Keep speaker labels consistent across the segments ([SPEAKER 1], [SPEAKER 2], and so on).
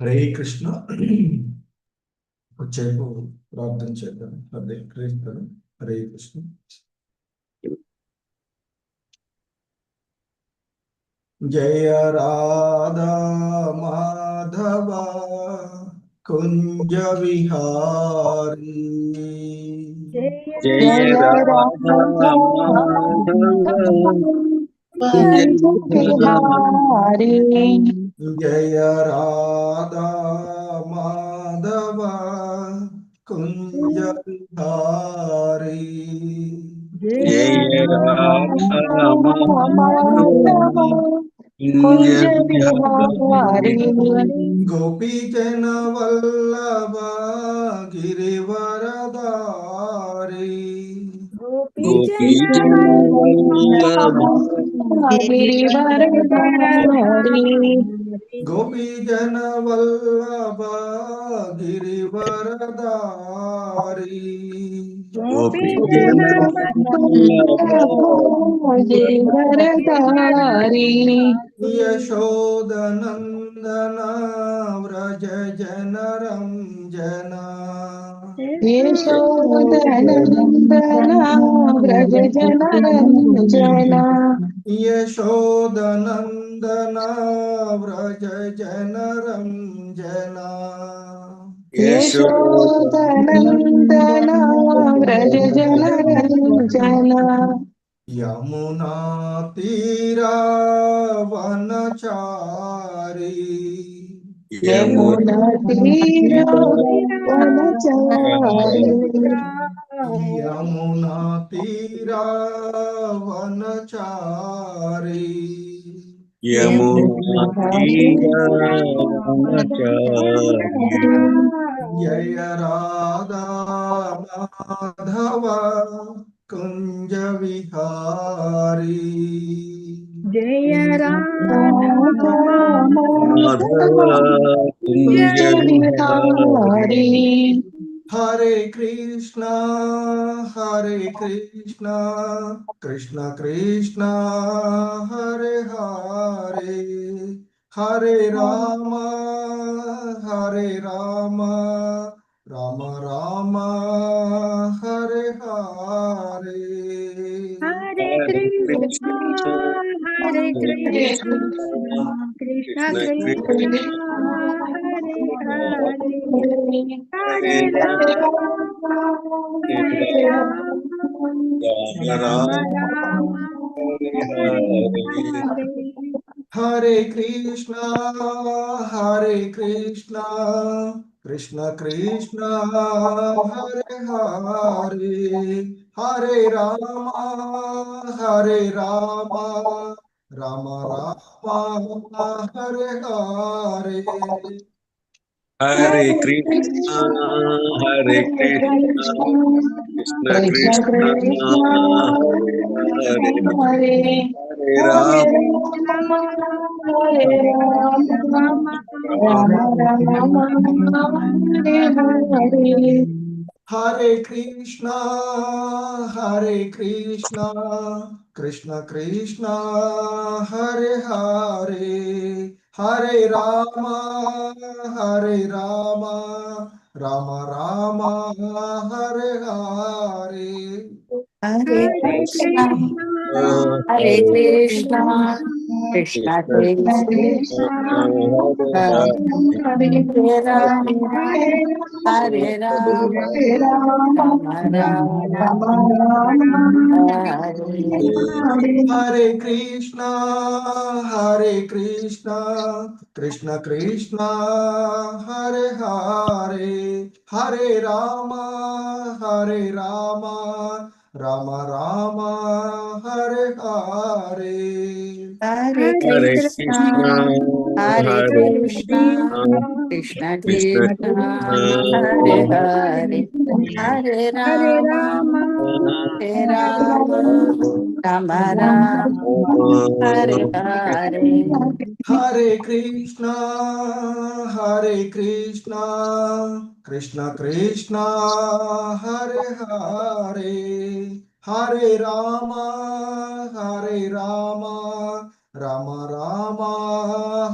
[SPEAKER 1] హరే కృష్ణ. వచ్చేపు ప్రార్థన చేద్దాం. హరే కృష్ణ. హరే కృష్ణ. జయ రాధా మాధవ కుంజ విహారీ.
[SPEAKER 2] జయ రాధా విహారీ.
[SPEAKER 1] జయ రాధా మాధవ కుంజ విహారీ.
[SPEAKER 2] జయ రాధా మాధవ కుంజ విహారీ.
[SPEAKER 1] గోపీ జన వల్లభ గిరివరదారి.
[SPEAKER 2] గోపీ జన వల్లభ గిరివరదారి.
[SPEAKER 1] గోపీ జన వల్లభ గిరివరదారి.
[SPEAKER 2] గోపీ జన వల్లభ గిరివరదారి.
[SPEAKER 1] యశోదనందన వ్రజ జన రంజన.
[SPEAKER 2] యశోదనందన వ్రజ జన రంజన.
[SPEAKER 1] యశోదనందన వ్రజ జన రంజన.
[SPEAKER 2] యశోదనందన వ్రజ జన రంజన.
[SPEAKER 1] యమునా తీరా వనచారి.
[SPEAKER 2] యమునా తీరా వనచారి.
[SPEAKER 1] యమునా తీరా వనచారి.
[SPEAKER 2] యమునా తీరా వనచారి.
[SPEAKER 1] జయ రాధా మాధవ కుంజ విహారీ.
[SPEAKER 2] జయ రాధా మాధవ కుంజ Vihari.
[SPEAKER 1] Hare Krishna Hare Krishna Krishna Krishna Hare Hare. Hare Rama Hare Rama Rama Rama Hare Hare.
[SPEAKER 2] Hare Krishna Hare Krishna Krishna Krishna Hare Hare. Hare Rama Hare Rama Rama Hare.
[SPEAKER 1] Hare Krishna Hare Krishna Krishna Krishna Hare Hare. Hare Rama Hare Rama Rama Rama Hare Hare.
[SPEAKER 2] Hare Krishna Hare Krishna Krishna Krishna Hare Hare. Hare Rama Hare Rama Rama Rama Hare Hare.
[SPEAKER 1] Hare Krishna Hare Krishna Krishna Krishna Hare Hare. Hare Rama Hare Rama Rama Rama Hare Hare.
[SPEAKER 2] Hare Krishna Hare Krishna Krishna Krishna Hare Rama Hare Rama Rama Rama Hare.
[SPEAKER 1] Hare Krishna Hare Krishna Krishna Krishna Hare Hare. Hare Rama Hare Rama Rama Rama Hare Hare.
[SPEAKER 2] Hare Krishna Hare Krishna Krishna Krishna Hare Hare. Hare Rama Hare Rama Rama Rama Hare Hare.
[SPEAKER 1] Hare Krishna Hare Krishna Krishna Krishna Hare Hare. Hare Rama Hare Rama Rama Rama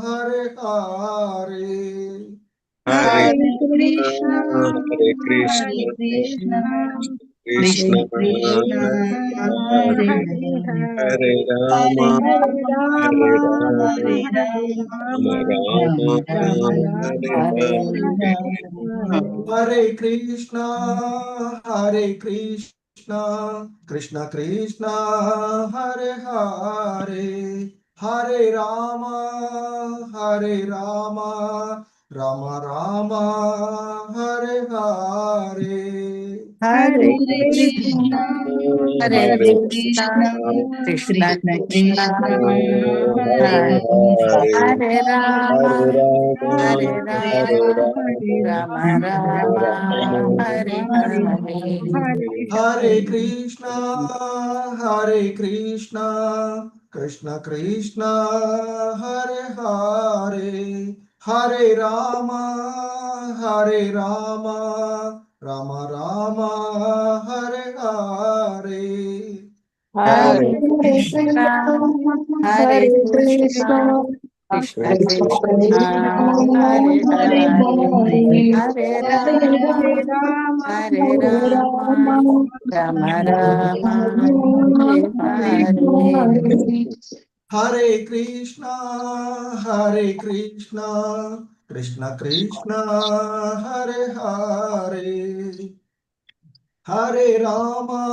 [SPEAKER 1] Hare Hare.
[SPEAKER 3] Hare Krishna, Krishna
[SPEAKER 2] Krishna
[SPEAKER 3] Hare Hare Rama, Hare Rama, Rama Rama, Hare
[SPEAKER 2] Hare
[SPEAKER 3] Hare.
[SPEAKER 1] Hare Krishna, Hare Krishna, Krishna Krishna, Hare Hare, Hare Rama, Hare Rama, Rama Rama, Hare Hare.
[SPEAKER 2] Hare Krishna, Hare
[SPEAKER 3] Hare
[SPEAKER 2] Krishna,
[SPEAKER 3] Krishna,
[SPEAKER 2] Krishna Krishna,
[SPEAKER 3] Hare
[SPEAKER 2] Hare
[SPEAKER 3] Hare,
[SPEAKER 2] Hare Rama,
[SPEAKER 3] Hare Rama,
[SPEAKER 2] Hare
[SPEAKER 3] Hare
[SPEAKER 2] Rama,
[SPEAKER 3] Rama,
[SPEAKER 2] Rama
[SPEAKER 3] Rama
[SPEAKER 2] Rama,
[SPEAKER 3] Rama,
[SPEAKER 2] Hare Hare.
[SPEAKER 1] Hare Krishna, Hare Krishna, Krishna Krishna, Hare Hare, Hare Rama, Hare Rama, Rama Rama, Hare Hare.
[SPEAKER 2] Hare
[SPEAKER 3] Hare
[SPEAKER 2] Krishna, Hare Krishna, Krishna Krishna, Hare Hare, Hare Rama, Hare Rama, Rama Rama, Hare Hare.
[SPEAKER 1] Hare Krishna, Hare Krishna, Krishna Krishna, Hare Hare, Hare Rama,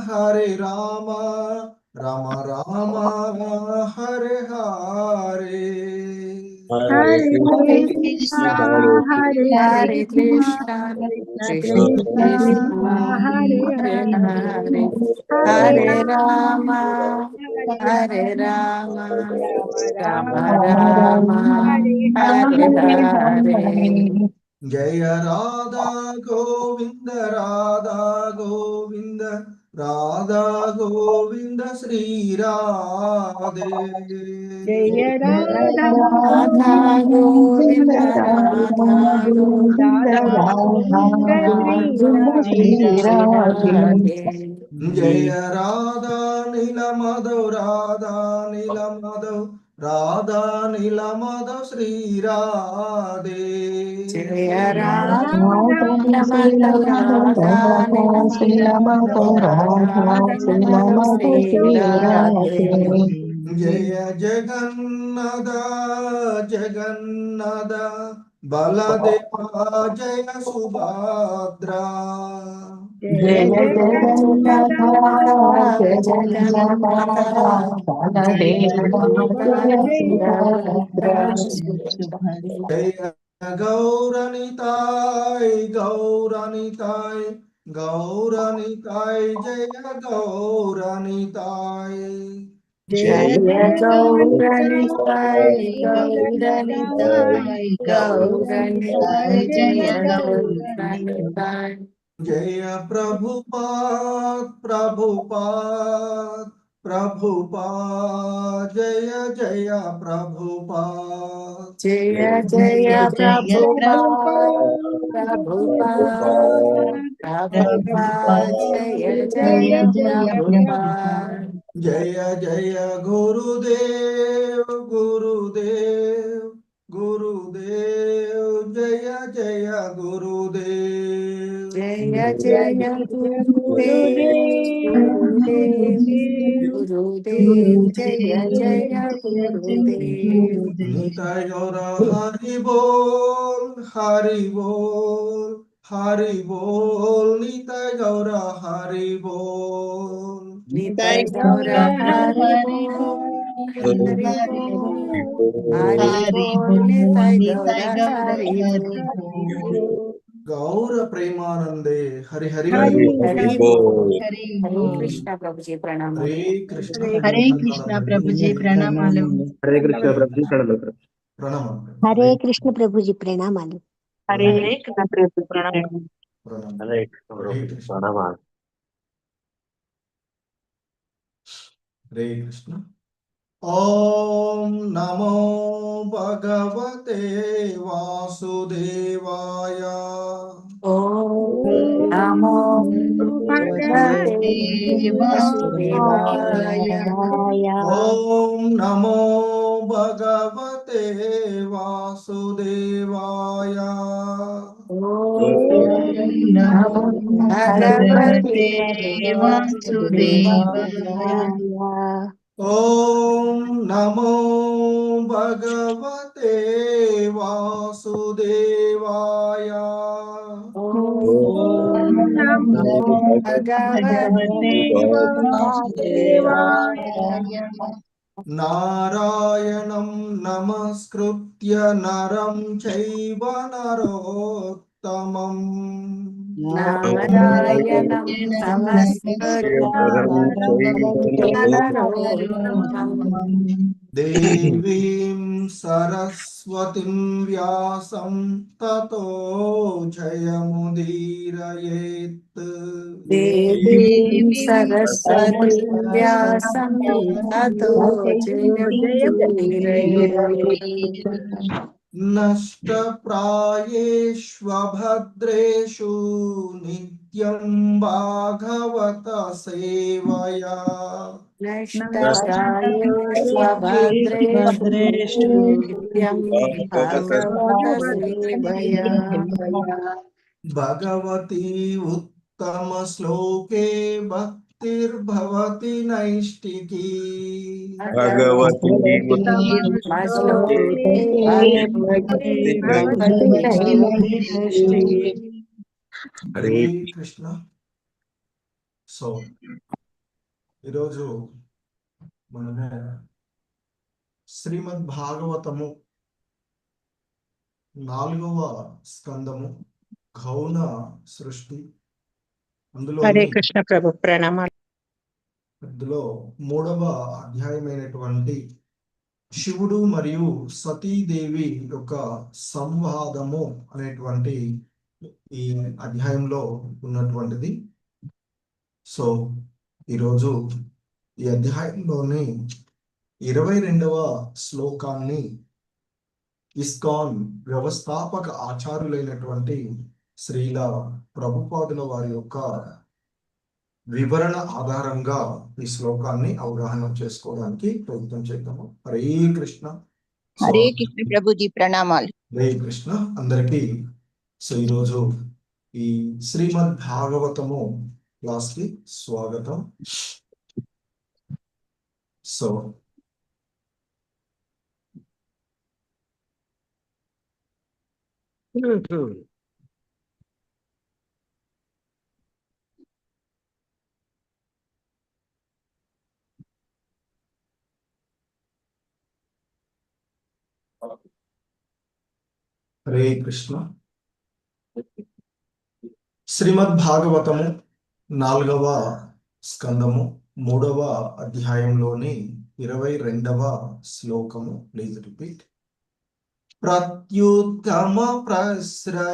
[SPEAKER 1] Hare Rama, Rama Rama, Hare Hare.
[SPEAKER 3] Hare
[SPEAKER 2] Hare
[SPEAKER 3] Krishna,
[SPEAKER 2] Krishna,
[SPEAKER 3] Hare
[SPEAKER 2] Hare Krishna, Krishna Krishna, Hare Hare, Hare Rama, Hare Rama, Rama Rama, Hare Hare.
[SPEAKER 1] Jaya Radha Govinda, Radha Govinda, Radha Govinda, Sri Radhe.
[SPEAKER 2] Radha Govinda, Radha Govinda, Radha Shri Radhe.
[SPEAKER 1] Jaya Radha Nila Madhav, Radha Nila Madhav, Radha Nila Madhav, Sri Radhe.
[SPEAKER 2] Jaya Radha Madhav, Radha Madhav Sri Radhe.
[SPEAKER 1] Jaya Jagannatha, Jagannatha, Baladeva, Jaya Subhadra.
[SPEAKER 2] Jaya Jagannatha, Jagannatha,
[SPEAKER 1] Jaya Gauranitai, Gauranitai, Gauranitai, Jaya Gauranitai.
[SPEAKER 2] Jaya Gauranitai, Gauranitai, Gauranitai, Jaya Gauranitai.
[SPEAKER 1] Jaya Prabhupada, Prabhupada, Prabhupada, Jaya Jaya Prabhupada.
[SPEAKER 2] Jaya Jaya Prabhupada, Prabhupada, Prabhupada, Jaya Jaya Prabhupada.
[SPEAKER 1] Jaya Jaya Gurudev, Gurudev, Gurudev, Jaya Jaya Gurudev.
[SPEAKER 2] Jaya Jaya Gurudev, Gurudev, Gurudev, Jaya Jaya Gurudev.
[SPEAKER 1] Nitai Gaura Hari Bol, Hari Bol, Hari Bol, Nitai Gaura Hari Bol.
[SPEAKER 2] Nitai Gaura Hari Bol, Hari Bol, Hari Bol, Nitai Gaura Hari Bol.
[SPEAKER 1] गौर प्रेमानंदे Hari Hari
[SPEAKER 3] Hare
[SPEAKER 2] Hari
[SPEAKER 3] Bol.
[SPEAKER 2] Bol. Hare Krishna Prabhuji Pranam.
[SPEAKER 1] हरे कृष्ण
[SPEAKER 4] हरे कृष्णा प्रभु जी प्रणमालु।
[SPEAKER 5] हरे कृष्ण प्रभु जी प्रणम।
[SPEAKER 1] प्रणाम
[SPEAKER 6] हरे कृष्ण प्रभु जी प्रणामालु।
[SPEAKER 4] हरे कृष्णा प्रभु जी प्रणमालु।
[SPEAKER 1] प्रणाम
[SPEAKER 5] हरे कृष्ण प्रभु जी प्रणम।
[SPEAKER 1] हरे कृष्ण। ओम नमो भगवते वासुदेवाय।
[SPEAKER 2] Om Namo Bhagavate Vasudevaya.
[SPEAKER 1] ओम नमो भगवते वासुदेवाय।
[SPEAKER 4] నమో భగవతే వాసుదేవాయ.
[SPEAKER 1] ఓం నమో భగవతే వాసుదేవాయ.
[SPEAKER 4] ఓం నమో భగవతే వాసుదేవాయ.
[SPEAKER 1] నారాయణం నమస్కృత్య నరం చైవ నరోత్తమం.
[SPEAKER 2] నారాయణం నమస్కృత్యం
[SPEAKER 1] దేవీం సరస్వతిం వ్యాసం తతో జయముదీరయేత్.
[SPEAKER 2] దేవీం సరస్వతిం వ్యాసం తతో జయముదీరయేత్.
[SPEAKER 1] నష్టప్రాయేష్వభద్రేషు నిత్యం భాగవత సేవయా.
[SPEAKER 2] నష్టప్రాయేష్వభద్రేషు నిత్యం భాగవత సేవయా.
[SPEAKER 1] భగవతి ఉత్తమ శ్లోకే భక్తిర్భవతి నైష్టికీ.
[SPEAKER 3] భగవతి
[SPEAKER 1] హరే కృష్ణ. సో ఈరోజు మనము శ్రీమద్ భాగవతము 4వ స్కందము గౌణ సృష్టి, అందులో
[SPEAKER 4] హరే కృష్ణ ప్రభు ప్రణామాలు.
[SPEAKER 1] అందులో 3వ అధ్యాయమైనటువంటి శివుడు మరియు సతీదేవి యొక్క సంవాదము అనేటువంటి ఈ అధ్యాయంలో ఉన్నటువంటిది. సో ఈరోజు ఈ అధ్యాయంలోని 22వ శ్లోకాన్ని ఇస్కాన్ వ్యవస్థాపక ఆచార్యులైనటువంటి శ్రీల ప్రభుపాదుల వారి యొక్క వివరణ ఆధారంగా ఈ శ్లోకాన్ని అవగాహన చేసుకోవడానికి ప్రయత్నం చేద్దాము. హరే కృష్ణ.
[SPEAKER 7] హరే కృష్ణ ప్రభుజీ ప్రణామాలు.
[SPEAKER 1] హరే కృష్ణ అందరికీ. సో ఈరోజు ఈ శ్రీమద్ భాగవతము క్లాస్ కి స్వాగతం. సో హరే కృష్ణ. శ్రీమద్ భాగవతము 4వ స్కందము 3వ అధ్యాయంలోని 22వ శ్లోకము. Please repeat. ప్రత్యుత్గమ ప్రశ్రయణాభివాదనం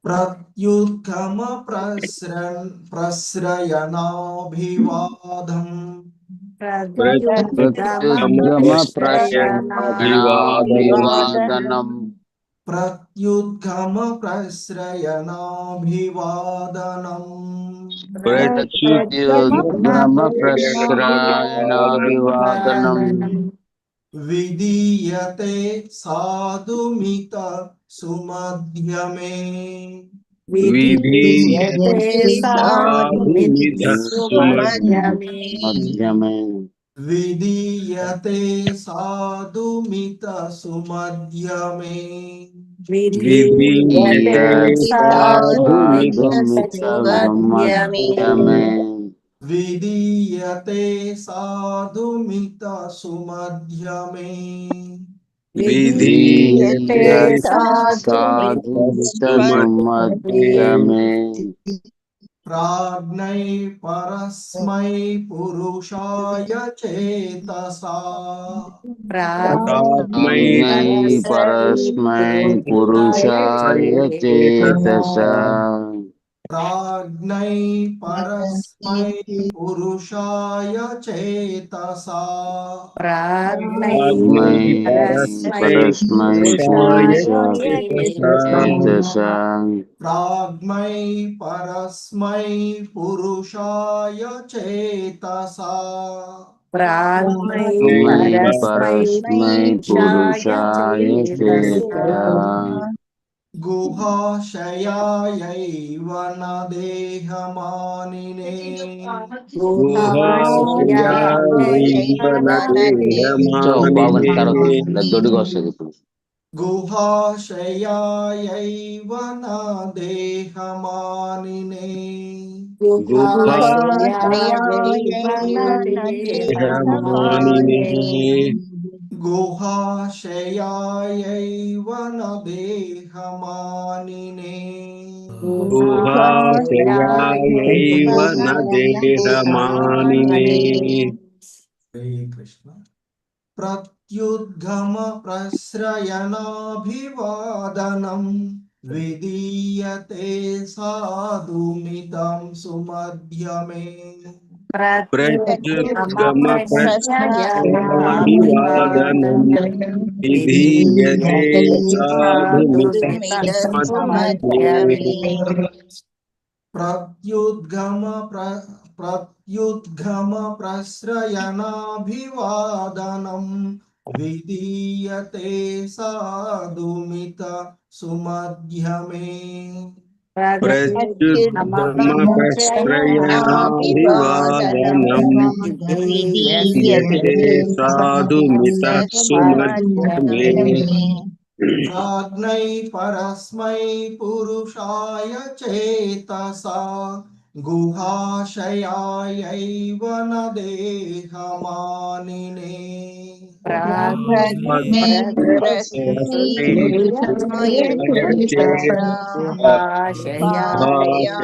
[SPEAKER 1] ప్రత్యుత్గమ ప్రశ్రయణాభివాదం ప్రత్యుద్గమ ప్రశ్రయణాభివాదనం విదీయతే సాధుమిత సుమధ్యమే.
[SPEAKER 2] విదీయతే సాధుమిత సుమధ్యమే.
[SPEAKER 1] విదీయతే సాధుమిత సుమధ్యమే.
[SPEAKER 2] విదీయతే సాధుమిత సుమధ్యమే.
[SPEAKER 1] విదీయతే సాధుమిత సుమధ్యమే.
[SPEAKER 2] విదీయతే సాధుమిత సుమధ్యమే.
[SPEAKER 1] ప్రాజ్ఞై పరస్మై పురుషాయ చేతసా.
[SPEAKER 2] ప్రాజ్ఞై పరస్మై పురుషాయ చేతసా.
[SPEAKER 1] ప్రాజ్ఞై प्राज्ञै परस्मै पुरुषाय चेतसा
[SPEAKER 2] प्राज्ञै आत्मै
[SPEAKER 4] परस्मै
[SPEAKER 2] परस्मै
[SPEAKER 4] पुरुषाय
[SPEAKER 2] पुरुषाय चेतसा
[SPEAKER 1] प्राज्ञै परस्मै पुरुषाय चेतसा
[SPEAKER 4] प्राज्ञै परस्मै
[SPEAKER 2] परस्मै
[SPEAKER 4] पुरुषाय
[SPEAKER 2] पुरुषाय
[SPEAKER 4] चेतसा
[SPEAKER 2] चेतसा
[SPEAKER 1] गुहाशयायैव न देहमानिने
[SPEAKER 2] గుహాశయాయైవ బాగుంది తర్వాత దొడ్డుగా వస్తుంది ఇప్పుడు
[SPEAKER 1] गुहाशयायैव न देहमानिने गुहाशयायैव न देहमानिने
[SPEAKER 2] గుహాశయాయైవ న దేహమానినే
[SPEAKER 1] हरे कृष्ण प्रत्युद्गम प्रस्रयणाभिवादनं विधीयते साधुमितं सुमध्यमे
[SPEAKER 2] प्रत्युद्गम प्रस्रयणाभिवादनं विधीयते साधुमितं सुमध्यमे
[SPEAKER 1] प्रत्युद्गम प्रस्रयणाभिवादनं विधीयते साधुमित सुमध्यमे
[SPEAKER 2] प्रत्युद्गम प्रस्रयणाभिवादनं विधीयते साधुमितः सुमध्यमे
[SPEAKER 1] प्राज्ञै परस्मै पुरुषाय चेतसा गुहाशयायैव न देहमानिने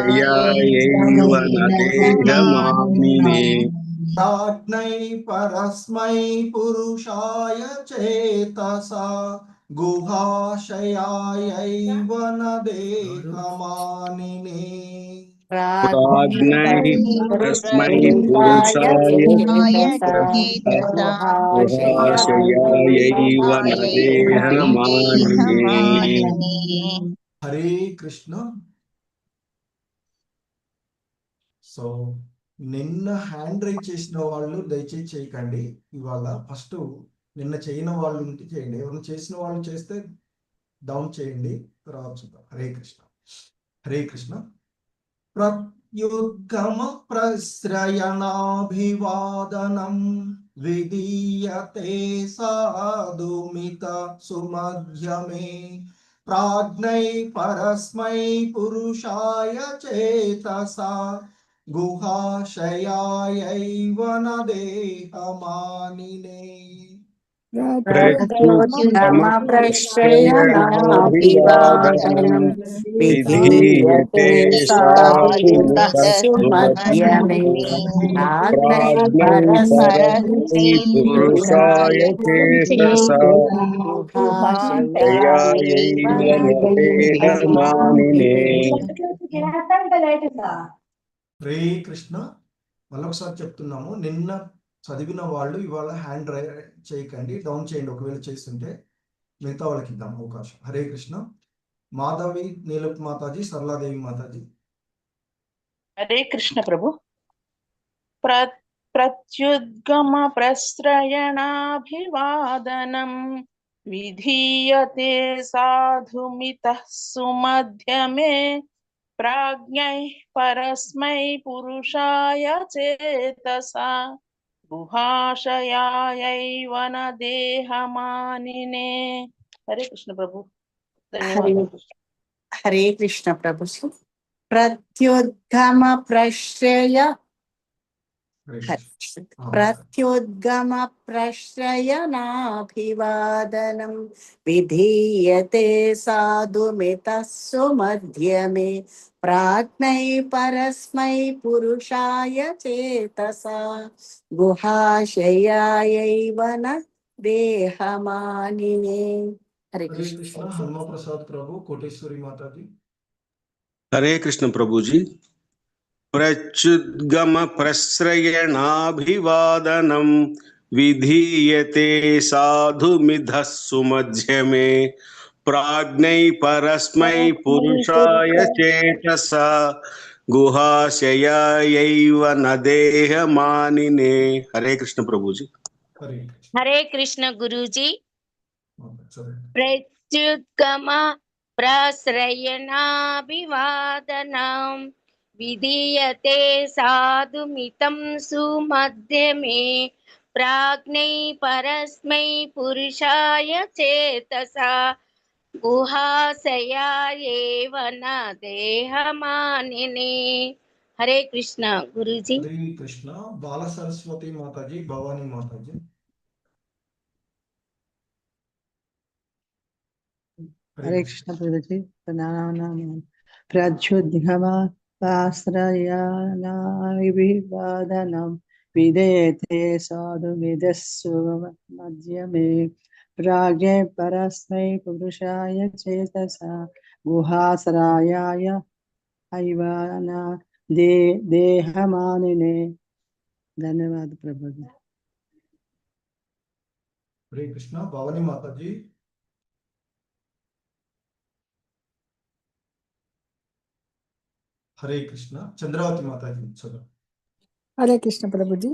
[SPEAKER 2] गुहाशयायैव न देहमानिने
[SPEAKER 1] प्राज्ञै परस्मै पुरुषाय चेतसा गुहाशयायैव न देहमानिने
[SPEAKER 2] प्राज्ञै परस्मै पुरुषाय गुहाशयायैव न देहमानिने
[SPEAKER 1] हरे कृष्ण సో నిన్న హ్యాండ్ రైజ్ చేసిన వాళ్ళు దయచేసి చేయకండి ఇవాళ ఫస్ట్ నిన్న చేయని వాళ్ళు ఉంటే చేయండి ఎవరైనా చేసిన వాళ్ళు చేస్తే డౌన్ చేయండి తర్వాత చూద్దాం హరే కృష్ణ హరే కృష్ణ ప్రత్యుద్గమ ప్రస్రయణాభివాదనం విధీయతే సాధుమిత సుమధ్యమే ప్రాజ్ఞై పరస్మై పురుషాయ చేతసా गुहाशयायैव न देहमानिने
[SPEAKER 4] प्रत्युत्तम प्रश्रयणाभिवादनं विधीयते साधुमितः सुमध्यमे प्राज्ञै परस्मै
[SPEAKER 2] पुरुषाय चेतसा
[SPEAKER 4] गुहाशयायैव न
[SPEAKER 2] देहमानिने
[SPEAKER 1] హరే కృష్ణ మళ్ళొకసారి చెప్తున్నాము నిన్న చదివిన వాళ్ళు ఇవాళ హ్యాండ్ రైజ్ చేయకండి డౌన్ చేయండి ఒకవేళ చేస్తుంటే మిగతా వాళ్ళకి ఇద్దాం అవకాశం హరే కృష్ణ మాధవి నీలప్ మాతాజీ సరళాదేవి మాతాజీ
[SPEAKER 8] हरे कृष्ण प्रभु प्रत्युद्गम प्रस्रयणाभिवादनं विधीयते साधुमितः सुमध्यमे प्राज्ञै परस्मै पुरुषाय चेतसा गुहाशयायैव न देहमानिने हरे कृष्ण प्रभु धन्यवाद
[SPEAKER 4] हरे कृष्ण प्रभु प्रत्युद्गम प्रश्रय प्रत्युद्गम प्रश्रयणाभिवादनं विधीयते साधुमितः सुमध्यमे प्राज्ञै परस्मै पुरुषाय चेतसा गुहाशयायैव न देहमानिने हरे
[SPEAKER 1] हरे
[SPEAKER 4] कृष्ण
[SPEAKER 1] कृष्ण हनुमा प्रसाद प्रभु कोटेश्वरी माताजी
[SPEAKER 3] हरे कृष्ण प्रभु जी
[SPEAKER 2] प्रच्युद्गम प्रस्रयणाभिवादनं विधीयते साधुमिधः सुमध्यमे प्राज्ञै परस्मै पुरुषाय चेतसा गुहाशयायैव न देहमानिने। हरे कृष्ण प्रभु जी।
[SPEAKER 1] हरे कृष्ण
[SPEAKER 3] हरे कृष्ण गुरुजी।
[SPEAKER 1] चलो
[SPEAKER 3] प्रत्युत्गम प्रश्रयणाभिवादनं विधीयते साधुमितं सुमध्यमे प्राज्ञै परस्मै पुरुषाय चेतसा गुहाशयायैव न देहमानिने। हरे कृष्ण गुरुजी।
[SPEAKER 1] हरे कृष्ण बाल सरस्वती माताजी भवानी माताजी
[SPEAKER 9] हरे कृष्ण प्रभुजी प्रणाम। प्रच्युद्गमाश्रयानाभिवादनं विधेयते साधुमिदस्सु मध्यमे प्राज्ञै परस्मै पुरुषाय चेतसा गुहासरायाय हैवान देहमानिने। धन्यवाद प्रभुजी।
[SPEAKER 1] हरे कृष्ण भवानी माताजी हरे कृष्ण चंद्रावती माताजी चलो
[SPEAKER 10] हरे कृष्ण प्रभुजी।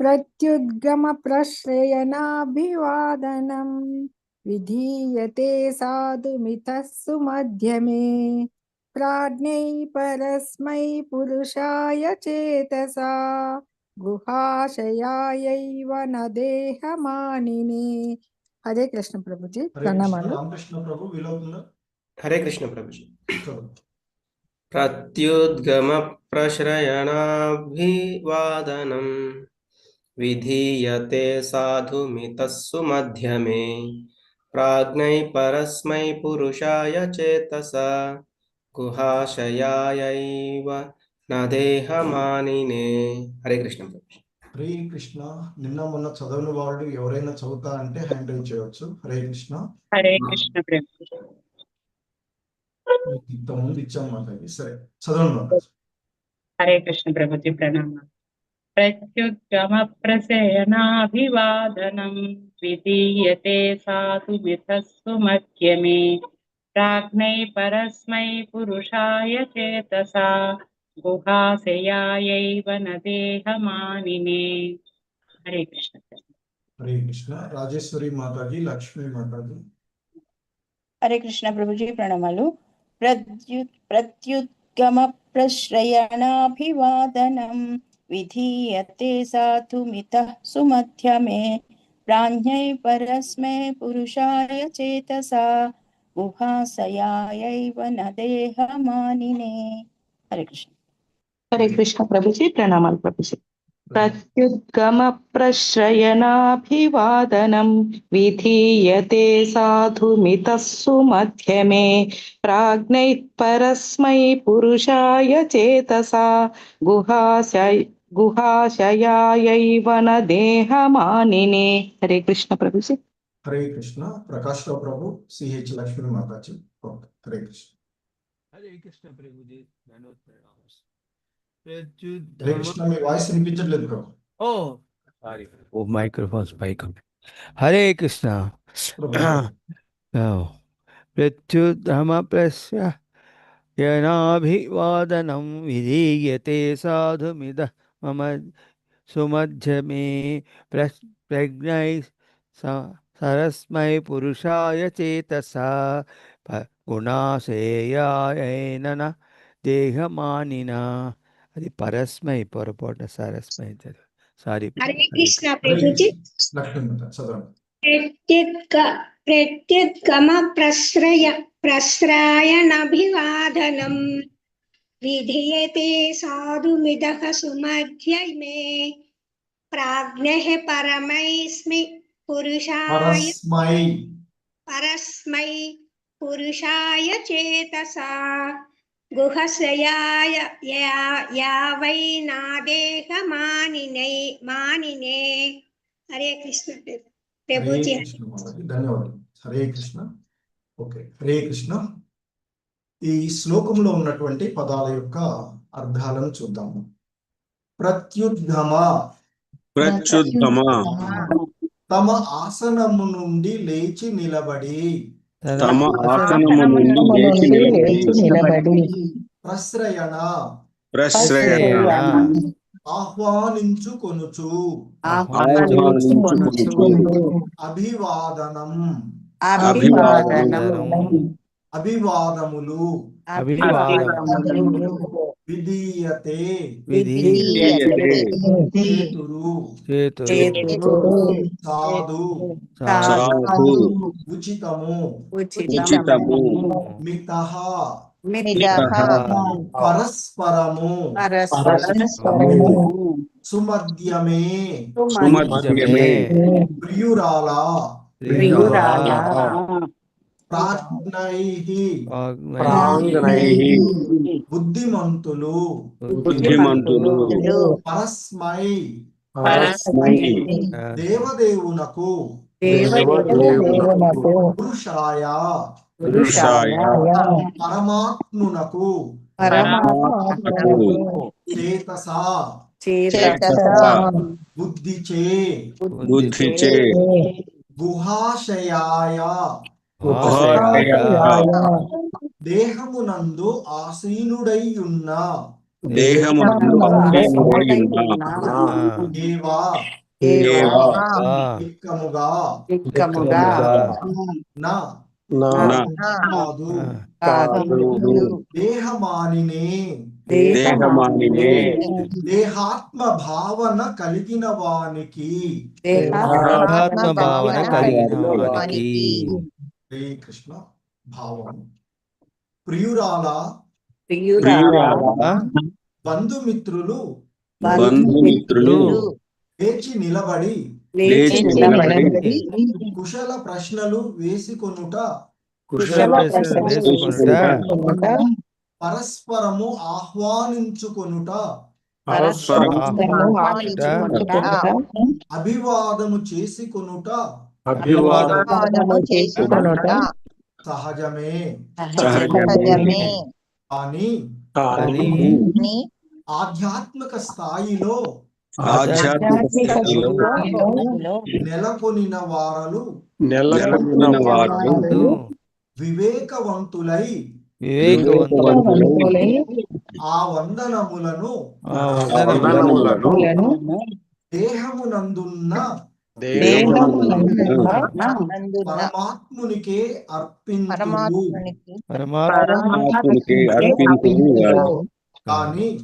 [SPEAKER 10] प्रत्युद्गम प्रश्रयणाभिवादनं विधीयते साधुमितः सुमध्यमे प्राज्ञै परस्मै पुरुषाय चेतसा गुहाशयायैव न देहमानिने। हरे कृष्ण प्रभुजी
[SPEAKER 1] हरे कृष्ण
[SPEAKER 10] प्रणमामि।
[SPEAKER 1] रामकृष्ण प्रभु विलोकन
[SPEAKER 11] हरे कृष्ण प्रभु जी।
[SPEAKER 1] चलो
[SPEAKER 11] प्रत्युद्गम प्रश्रयणाभिवादनं विधीयते साधुमितः सुमध्यमे प्राज्ञै परस्मै पुरुषाय चेतसा गुहाशयायैव न देहमानिने। हरे कृष्ण प्रभु जी।
[SPEAKER 1] हरे कृष्ण నిన్న మొన్న చదవని వాళ్ళు ఎవరైనా చదువుతా అంటే హ్యాండ్ రైజ్ చేయొచ్చు హరే కృష్ణ
[SPEAKER 8] హరే కృష్ణ ప్రభు.
[SPEAKER 1] మీకు ఇంతకుముందు ఇచ్చాం మాతాజీ సరే చదవండి మాతాజీ
[SPEAKER 8] హరే కృష్ణ ప్రభుజీ ప్రణామ. ప్రత్యుద్గమ ప్రసేనాభివాదనం విధీయతే సాధుమితస్సు మధ్యమే ప్రాజ్ఞై పరస్మై పురుషాయ చేతసా గుహాశయాయైవ న దేహమానినే. హరే కృష్ణ.
[SPEAKER 1] హరే కృష్ణ రాజేశ్వరి మాతాజీ లక్ష్మీ మాతాజీ
[SPEAKER 7] హరే కృష్ణ ప్రభుజీ ప్రణామాలు. ప్రత్యుద్గమ ప్రశ్రయణాభివాదనం విధీయతే సాధుమితః సుమధ్యమే ప్రాజ్ఞై పరస్మై పురుషాయ చేతసా గుహాశయాయైవ న దేహమానినే. హరే కృష్ణ.
[SPEAKER 8] హరే కృష్ణ ప్రభుజీ ప్రణామాలు ప్రభుజీ. ప్రత్యుద్గమ ప్రశ్రయణాభివాదనం విధీయతే సాధుమితస్సు మధ్యమే ప్రాజ్ఞై పరస్మై పురుషాయ చేతసా గుహాశయాయైవ న దేహమానినే. హరే కృష్ణ ప్రభుజీ.
[SPEAKER 1] హరే కృష్ణ ప్రకాష్ రావు ప్రభు సిహెచ్ లక్ష్మీ మాతాజీ ఓకే హరే కృష్ణ
[SPEAKER 12] हरे कृष्ण प्रभु जी धन्यवाद प्रणाम।
[SPEAKER 1] హరే కృష్ణ మీ వాయిస్ వినిపించట్లేదు ప్రభు
[SPEAKER 12] ओ सॉरी वो माइक्रोफोन स्पाइक हो गया। हरे कृष्णा
[SPEAKER 1] ప్రభు
[SPEAKER 12] प्रत्युद्धम प्रस्य यनाभिवादनं विधीयते साधुमिद मम सुमध्यमे प्रज्ञै सरस्मै पुरुषाय चेतसा गुणाशेयायेन न देहमानिना। అది పరస్మై పొరపాటు సరస్మై సారీ
[SPEAKER 6] హరే కృష్ణ ప్రభుజీ.
[SPEAKER 1] లక్ష్మీ మాత చదవండి
[SPEAKER 6] ప్రత్యుద్గమ ప్రశ్రయణాభివాదనం విధీయతే సాధుమిదః సుమధ్యమే ప్రాజ్ఞః పరస్మై పురుషాయ చేతసా గుహశయాయ యావై నాదేహమానినే. హరే కృష్ణ
[SPEAKER 1] హరే
[SPEAKER 6] ప్రభుజీ.
[SPEAKER 1] కృష్ణ మాతాజీ ధన్యవాదాలు హరే కృష్ణ ఓకే హరే కృష్ణ ఈ శ్లోకంలో ఉన్నటువంటి పదాల యొక్క అర్థాలను చూద్దాము. ప్రత్యుద్గమ,
[SPEAKER 2] ప్రత్యుద్ధమ,
[SPEAKER 1] తమ ఆసనము నుండి లేచి నిలబడి.
[SPEAKER 2] తమ ఆసనము నుండి లేచి నిలబడి.
[SPEAKER 1] ప్రశ్రయణ,
[SPEAKER 2] ప్రశ్రయణ,
[SPEAKER 1] ఆహ్వానించుకొనుచు. అభివాదనం, అభివాదములు. విధీయతే, చేతురు. సాధు, ఉచితము. మితః, పరస్పరము. సుమధ్యమే, ప్రియురాల. ప్రాజ్ఞైః, బుద్ధిమంతులు. పరస్మై, దేవదేవునకు. పురుషాయ, పరమాత్మునకు. చేతసా, బుద్ధిచే. గుహాశయాయ, దేహమునందు ఆసీనుడైయున్న. దేవా, ఏకముగా. నా కాదు. దేహమానినే, దేహాత్మ భావన కలిగిన వానికి. హరే కృష్ణ. భావం. ప్రియురాల, బంధుమిత్రులు లేచి నిలబడి కుశల ప్రశ్నలు వేసుకొనుట. పరస్పరము ఆహ్వానించుకొనుట. అభివాదము చేసుకొనుట సహజమే. కానీ ఆధ్యాత్మిక స్థాయిలో నెలకొనిన వారలు వివేకవంతులై ఆ వందనములను దేహమునందున్న పరమాత్మునికే అర్పించుము. కానీ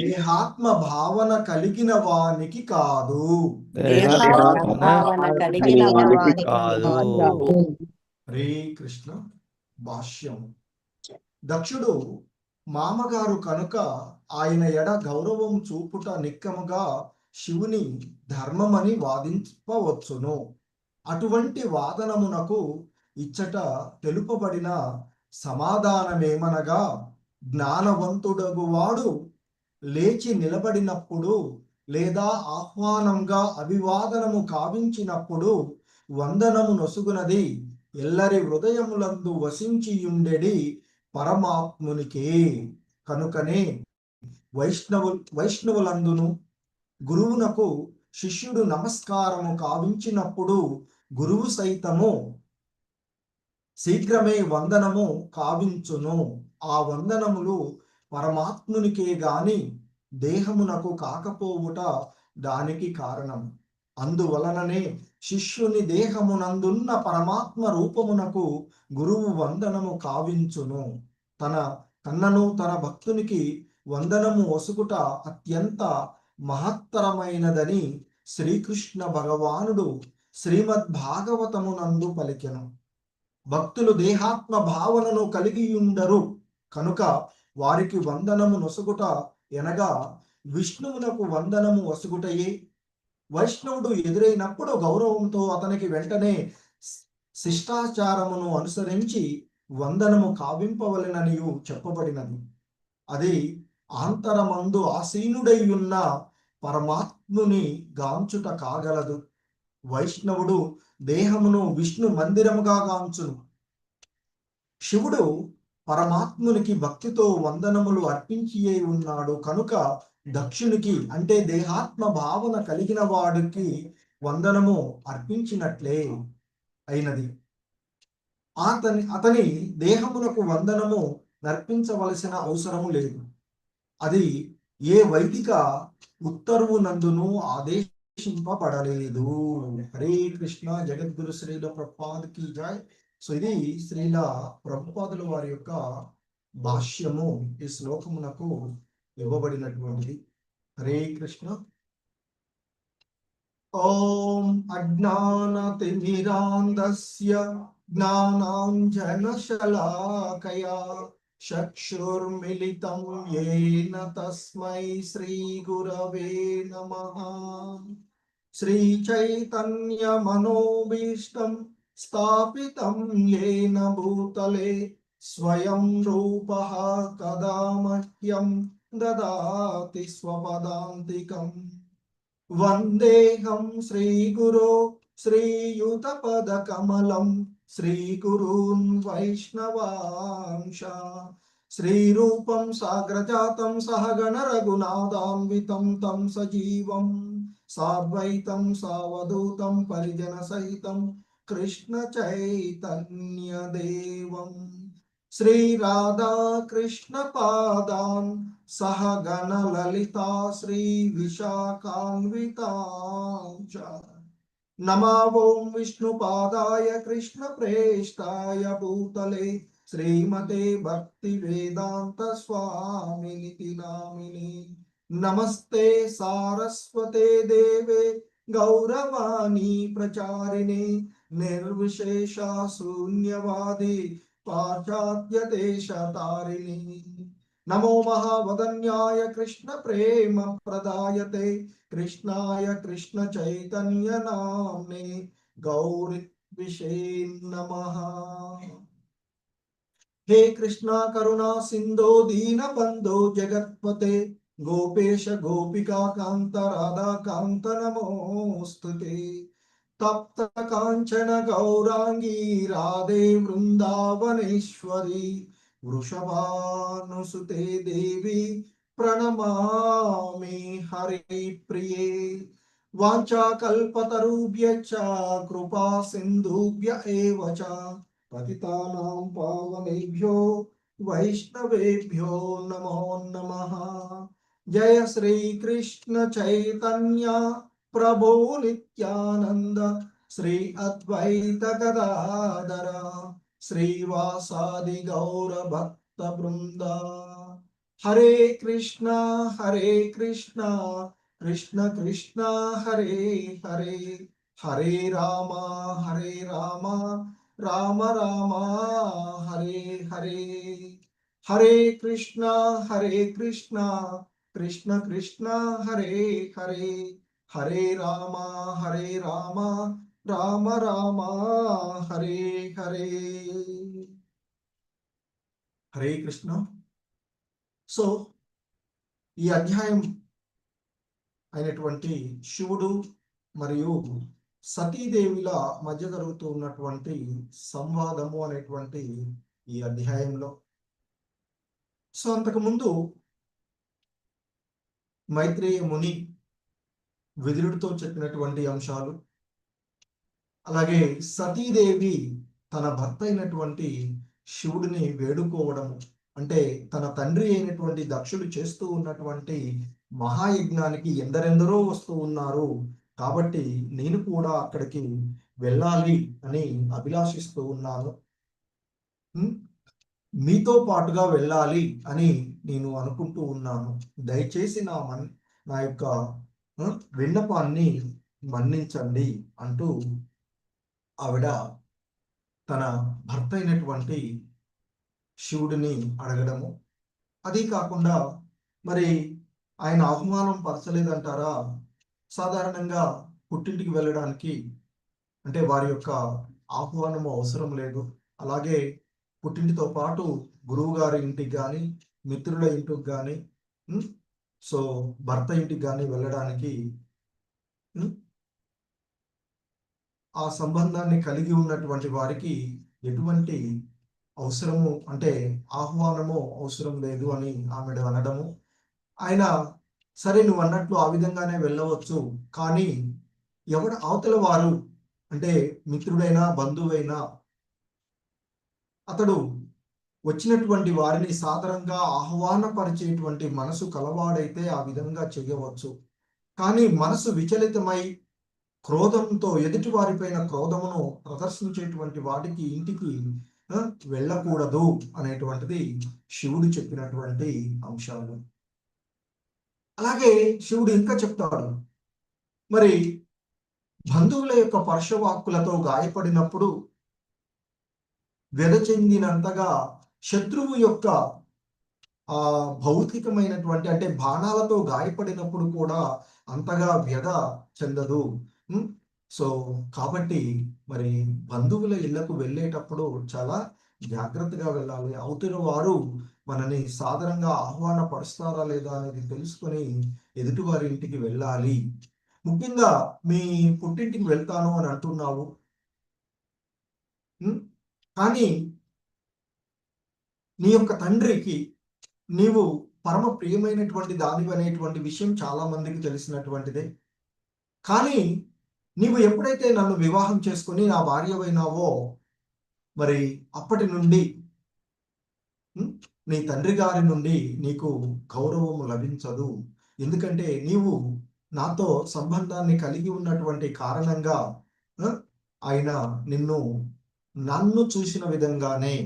[SPEAKER 1] దేహాత్మ భావన కలిగిన వానికి కాదు. హరే కృష్ణ. భాష్యం. దక్షుడు మామగారు కనుక ఆయన ఎడ గౌరవం చూపుట నిక్కముగా శివుని ధర్మమని వాదింపవచ్చును. అటువంటి వాదనమునకు ఇచ్చట తెలుపబడిన సమాధానమేమనగా, జ్ఞానవంతుడగువాడు లేచి నిలబడినప్పుడు లేదా ఆహ్వానంగా అభివాదనము కావించినప్పుడు వందనము నొసుగునది ఎల్లరి హృదయములందు వసించియుండెడి పరమాత్మునికే. కనుకనే వైష్ణవులందును గురువునకు శిష్యుడు నమస్కారము కావించినప్పుడు గురువు సైతము శీఘ్రమే వందనము కావించును. ఆ వందనములు పరమాత్మునికే గాని దేహమునకు కాకపోవుట దానికి కారణం. అందువలననే శిష్యుని దేహమునందున్న పరమాత్మ రూపమునకు గురువు వందనము కావించును. తన కన్నను తన భక్తునికి వందనము ఒసుగుట అత్యంత మహత్తరమైనదని శ్రీకృష్ణ భగవానుడు శ్రీమద్ భాగవతమునందు పలికెను. భక్తులు దేహాత్మ భావనను కలిగియుండరు కనుక వారికి వందనము నొసుగుట ఎనగా విష్ణువునకు వందనము వసుగుటయే. వైష్ణవుడు ఎదురైనప్పుడు గౌరవంతో అతనికి వెంటనే శిష్టాచారమును అనుసరించి వందనము కావింపవలెననియు చెప్పబడినది. అది ఆంతరమందు ఆసీనుడై ఉన్న పరమాత్ముని గాంచుట కాగలదు. వైష్ణవుడు దేహమును విష్ణు మందిరముగా గాంచును. శివుడు పరమాత్మునికి భక్తితో వందనములు అర్పించి ఉన్నాడు కనుక దక్షునికి అంటే దేహాత్మ భావన కలిగిన వాడికి వందనము అర్పించినట్లే అయినది. అతని దేహమునకు వందనము నర్పించవలసిన అవసరము లేదు. అది ఏ వైదిక ఉత్తర్వు నందును ఆదేశింపబడలేదు. హరే కృష్ణ. జగద్గురు శ్రీల ప్రభుపాద్ కీ జై. సో ఇది శ్రీల ప్రభుపాదుల వారి యొక్క భాష్యము ఈ శ్లోకమునకు ఇవ్వబడినటువంటిది. హరే కృష్ణ. ఓం అజ్ఞానతిమిరాంధస్య జ్ఞానాంజనశలాకయా చక్షుర్మిలితం యేన తస్మై శ్రీ గురవే నమః. శ్రీచైతన్య మనోభీష్టం స్థాపితం యేన భూతలే స్వయం రూపః కదా మహ్యం దదాతి స్వపదాంతికం. వందేహం శ్రీగురో శ్రీయుతపదకమలం శ్రీగురూన్ వైష్ణవాంశ. శ్రీరూపం సాగ్రజాతం సహగణ రఘునాథాన్వితం తం సజీవం సాద్వైతం సావధూతం పరిజన సహితం కృష్ణ చైతన్య దేవం శ్రీ రాధా కృష్ణ పాదాన్ సహగణ లలితా శ్రీ విశాఖాన్వితాంచ. నమో ఓం విష్ణుపాదాయ కృష్ణ ప్రేష్టాయ భూతలే శ్రీమతే భక్తి వేదాంత స్వామినితి నామిని. నమస్తే సారస్వతే దేవే గౌరవాణి ప్రచారిణే నిర్విశేష శూన్యవాది పాశ్చాత్య దేశ తారిణి. నమో మహావదన్యాయ కృష్ణ ప్రేమ ప్రదాయతే కృష్ణాయ కృష్ణ చైతన్య నామ్నే గౌరీ విషే నమః. హే కృష్ణ కరుణా సింధో దీన బంధో జగత్పతే గోపేశ గోపికా కాంత రాధా కాంత నమోస్తుతే. తప్త కాంచన గౌరాంగీ రాధే వృందావనేశ్వరి వృషభానుసుతే దేవి ప్రణమామి హరి ప్రియే. వాంఛాకల్పతరుభ్యశ్చ కృపా సింధుభ్య ఏవ చ పతితానాం పావనేభ్యో వైష్ణవేభ్యో నమో నమః. జయ శ్రీ కృష్ణ చైతన్య ప్రభో నిత్యానంద శ్రీ అద్వైత గదాధర శ్రీవాసాది గౌర భక్త బృంద. హరే కృష్ణ కృష్ణ కృష్ణ హరే హరే హరే రామ రామ రామ హరే హరే. హరే కృష్ణ కృష్ణ కృష్ణ హరే హరే హరే రామ రామ రామ హరే హరే. హరే కృష్ణ. సో ఈ అధ్యాయం అయినటువంటి శివుడు మరియు సతీదేవిల మధ్య జరుగుతూ ఉన్నటువంటి సంవాదము అనేటువంటి ఈ అధ్యాయంలో సో అంతకుముందు మైత్రేయ ముని విదురుడితో చెప్పినటువంటి అంశాలు, అలాగే సతీదేవి తన భర్త అయినటువంటి శివుడిని వేడుకోవడము, అంటే తన తండ్రి అయినటువంటి దక్షుడు చేస్తూ ఉన్నటువంటి మహాయజ్ఞానికి ఎందరెందరో వస్తూ ఉన్నారు కాబట్టి నేను కూడా అక్కడికి వెళ్ళాలి అని అభిలాషిస్తూ ఉన్నాను, మీతో పాటుగా వెళ్ళాలి అని నేను అనుకుంటూ ఉన్నాను, దయచేసి నా యొక్క విన్నపాన్ని మన్నించండి అంటూ ఆవిడ తన భర్త అయినటువంటి శివుడిని అడగడము. అది కాకుండా మరి ఆయన ఆహ్వానం పరచలేదంటారా? సాధారణంగా పుట్టింటికి వెళ్ళడానికి అంటే వారి యొక్క ఆహ్వానము అవసరం లేదు. అలాగే పుట్టింటితో పాటు గురువు గారి ఇంటికి కానీ మిత్రుల ఇంటికి కానీ సో భర్త ఇంటికి కానీ వెళ్ళడానికి ఆ సంబంధాన్ని కలిగి ఉన్నటువంటి వారికి ఎటువంటి అవసరము అంటే ఆహ్వానము అవసరం లేదు అని ఆమె అనడము. ఆయన సరే నువ్వు అన్నట్లు ఆ విధంగానే వెళ్ళవచ్చు, కానీ అవతల వారు అంటే మిత్రుడైనా బంధువైనా అతడు వచ్చినటువంటి వారిని సాదరంగా ఆహ్వానపరిచేటువంటి మనసు కలవాడైతే ఆ విధంగా చేయవచ్చు. కానీ మనసు విచలితమై క్రోధంతో ఎదుటి వారిపైన క్రోధమును ప్రదర్శించేటువంటి వాటికి ఇంటికి వెళ్ళకూడదు అనేటువంటిది శివుడు చెప్పినటువంటి అంశాలు. అలాగే శివుడు ఇంకా చెప్తాడు, మరి బంధువుల యొక్క పరుషవాక్కులతో గాయపడినప్పుడు వ్యధ చెందినంతగా శత్రువు యొక్క భౌతికమైనటువంటి అంటే బాణాలతో గాయపడినప్పుడు కూడా అంతగా వ్యధ చెందదు. సో కాబట్టి మరి బంధువుల ఇళ్లకు వెళ్ళేటప్పుడు చాలా జాగ్రత్తగా వెళ్ళాలి. అవతల వారు మనని సాధారణంగా ఆహ్వానపరుస్తారా లేదా అనేది తెలుసుకొని ఎదుటి వారి ఇంటికి వెళ్ళాలి. ముఖ్యంగా మీ పుట్టింటికి వెళ్తాను అని అంటున్నావు, కానీ నీ యొక్క తండ్రికి నీవు పరమ ప్రియమైనటువంటి దానివి అనేటువంటి విషయం చాలా మందికి తెలిసినటువంటిదే. కానీ నీవు ఎప్పుడైతే నన్ను వివాహం చేసుకుని నా భార్యవైనావో మరి అప్పటి నుండి నీ తండ్రి గారి నుండి నీకు గౌరవము లభించదు. ఎందుకంటే నీవు నాతో సంబంధాన్ని కలిగి ఉన్నటువంటి కారణంగా ఆయన నన్ను చూసిన విధంగానే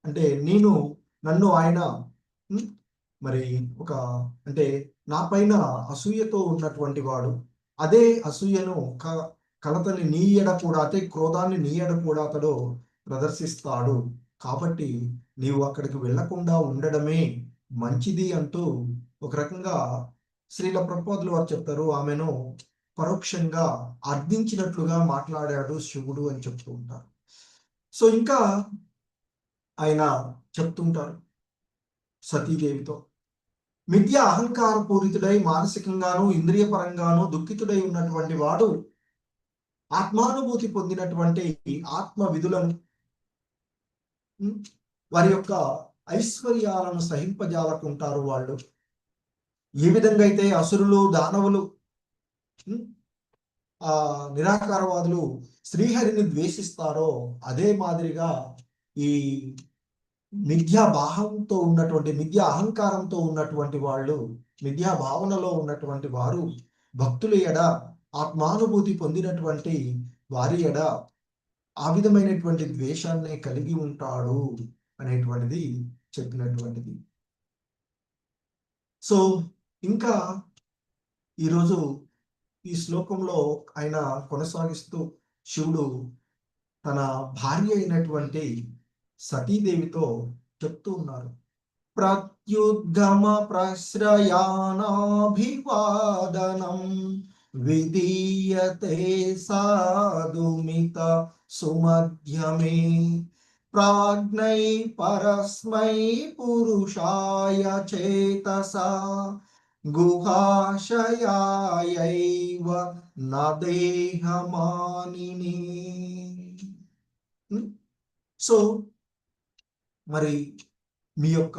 [SPEAKER 1] అంటే నన్ను ఆయన మరి ఒక అంటే నా పైన అసూయతో ఉన్నటువంటి వాడు. అదే అసూయను కలతని నీయడ కూడా అదే క్రోధాన్ని నీయడ కూడా అతడు ప్రదర్శిస్తాడు. కాబట్టి నీవు అక్కడికి వెళ్లకుండా ఉండడమే మంచిది అంటూ ఒక రకంగా శ్రీల ప్రభుపాదులు వారు చెప్తారు, ఆమెను పరోక్షంగా అర్థించినట్లుగా మాట్లాడాడు శివుడు అని చెప్తూ ఉంటారు. సో ఇంకా ఆయన చెప్తుంటారు సతీదేవితో, మిథ్య అహంకార పూరితుడై మానసికంగాను ఇంద్రియపరంగాను దుఃఖితుడై ఉన్నటువంటి వాడు ఆత్మానుభూతి పొందినటువంటి ఆత్మ విధులను వారి యొక్క ఐశ్వర్యాలను సహింపజాలకుంటారు. వాళ్ళు ఏ విధంగా అయితే అసురులు దానవులు నిరాకారవాదులు శ్రీహరిని ద్వేషిస్తారో అదే మాదిరిగా ఈ మిథ్యా భావంతో ఉన్నటువంటి మిథ్యా అహంకారంతో ఉన్నటువంటి వాళ్ళు మిథ్యా భావనలో ఉన్నటువంటి వారు భక్తుల ఎడ ఆత్మానుభూతి పొందినటువంటి వారి ఎడ ఆ విధమైనటువంటి ద్వేషాన్ని కలిగి ఉంటాడు అనేటువంటిది చెప్పినటువంటిది. సో ఇంకా ఈరోజు ఈ శ్లోకంలో ఆయన కొనసాగిస్తూ శివుడు తన భార్య అయినటువంటి సతీదేవితో చెప్తూ ఉన్నారు, ప్రత్యుద్గమ ప్రశ్రయానాభివాదనం విధీయతే సాధుమిత సుమధ్యమే ప్రాజ్ఞై పరస్మై పురుషాయ చేతసా గుహాశయాయైవ నదేహమానిని. సో మరి మీ యొక్క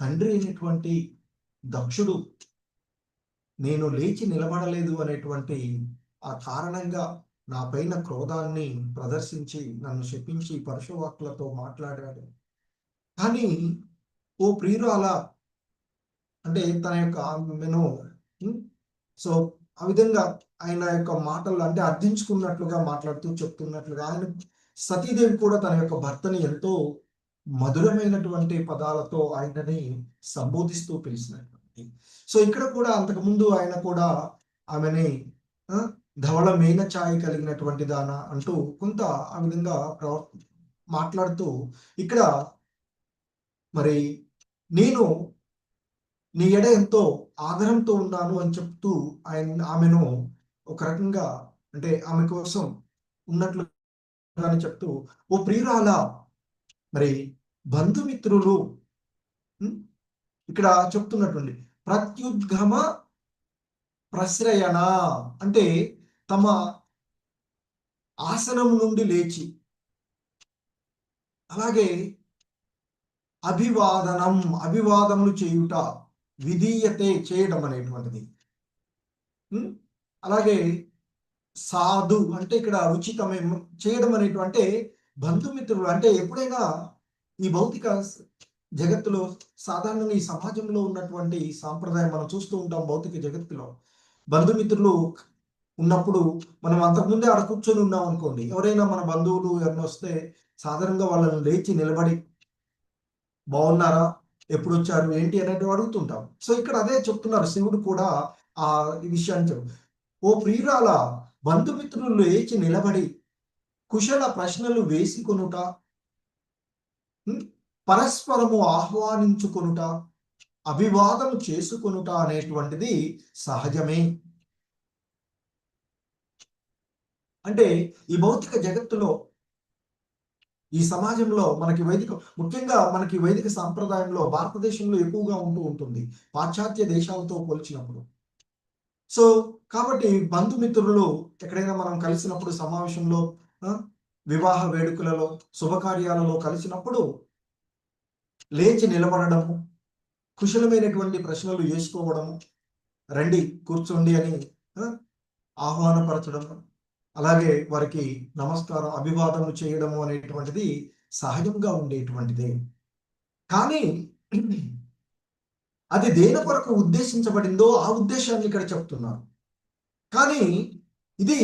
[SPEAKER 1] తండ్రి అయినటువంటి దక్షుడు నేను లేచి నిలబడలేదు అనేటువంటి ఆ కారణంగా నా పైన క్రోధాన్ని ప్రదర్శించి నన్ను శపించి పరుషవాక్కులతో మాట్లాడాడు. కానీ ఓ ప్రియురాల అంటే తన యొక్క ఆమెను సో ఆ విధంగా ఆయన యొక్క మాటలు అంటే అర్థించుకున్నట్లుగా మాట్లాడుతూ చెప్తున్నట్లుగా ఆయన సతీదేవి కూడా తన యొక్క భర్తని ఎంతో మధురమైనటువంటి పదాలతో ఆయనని సంబోధిస్తూ పిలిచినటువంటి. సో ఇక్కడ కూడా అంతకుముందు ఆయన కూడా ఆమెని ధవళ మేన ఛాయ కలిగినటువంటి దాన అంటూ కొంత ఆ విధంగా మాట్లాడుతూ ఇక్కడ మరి నేను నీ ఎడ ఎంతో ఆదరంతో ఉన్నాను అని చెప్తూ ఆమెను ఒక రకంగా అంటే ఆమె కోసం ఉన్నట్లుగానే చెప్తూ ఓ ప్రియురాల మరి బంధుమిత్రులు ఇక్కడ చెప్తున్నటువంటి ప్రత్యుద్గమ ప్రశ్రయణ అంటే తమ ఆసనం నుండి లేచి అలాగే అభివాదనం, అభివాదములు చేయుట, విధీయతే చేయడం అనేటువంటిది. అలాగే సాధు అంటే ఇక్కడ ఉచితమే చేయడం అనేటువంటి బంధుమిత్రులు అంటే ఎప్పుడైనా ఈ భౌతిక జగత్తులో సాధారణంగా ఈ సమాజంలో ఉన్నటువంటి సాంప్రదాయం మనం చూస్తూ ఉంటాం. భౌతిక జగత్తులో బంధుమిత్రులు ఉన్నప్పుడు మనం అంతకుముందే ఆడ కూర్చొని ఉన్నాం అనుకోండి, ఎవరైనా మన బంధువులు ఎవరైనా వస్తే సాధారణంగా వాళ్ళని లేచి నిలబడి బాగున్నారా, ఎప్పుడు వచ్చారు, ఏంటి అనేది అడుగుతుంటాం. సో ఇక్కడ అదే చెప్తున్నారు శివుడు కూడా ఆ విషయాన్ని చెప్పు. ఓ ప్రియురాల, బంధుమిత్రులు లేచి నిలబడి కుశల ప్రశ్నలు వేసుకొనుట, పరస్పరము ఆహ్వానించుకొనుట, అభివాదం చేసుకొనుట అనేటువంటిది సహజమే. అంటే ఈ భౌతిక జగత్తులో ఈ సమాజంలో మనకి ముఖ్యంగా మనకి వైదిక సాంప్రదాయంలో భారతదేశంలో ఎక్కువగా ఉంటుంది పాశ్చాత్య దేశాలతో పోల్చినప్పుడు. సో కాబట్టి బంధుమిత్రులు ఎక్కడైనా మనం కలిసినప్పుడు, సమావేశంలో, వివాహ వేడుకలలో, శుభకార్యాలలో కలిసినప్పుడు లేచి నిలబడము, కుశలమైనటువంటి ప్రశ్నలు వేసుకోవడము, రండి కూర్చోండి అని ఆహ్వానపరచడము, అలాగే వారికి నమస్కారం, అభివాదము చేయడము అనేటువంటిది సహజంగా ఉండేటువంటిదే. కానీ అది దేని కొరకు ఉద్దేశించబడిందో ఆ ఉద్దేశాన్ని ఇక్కడ చెప్తున్నారు. కానీ ఇది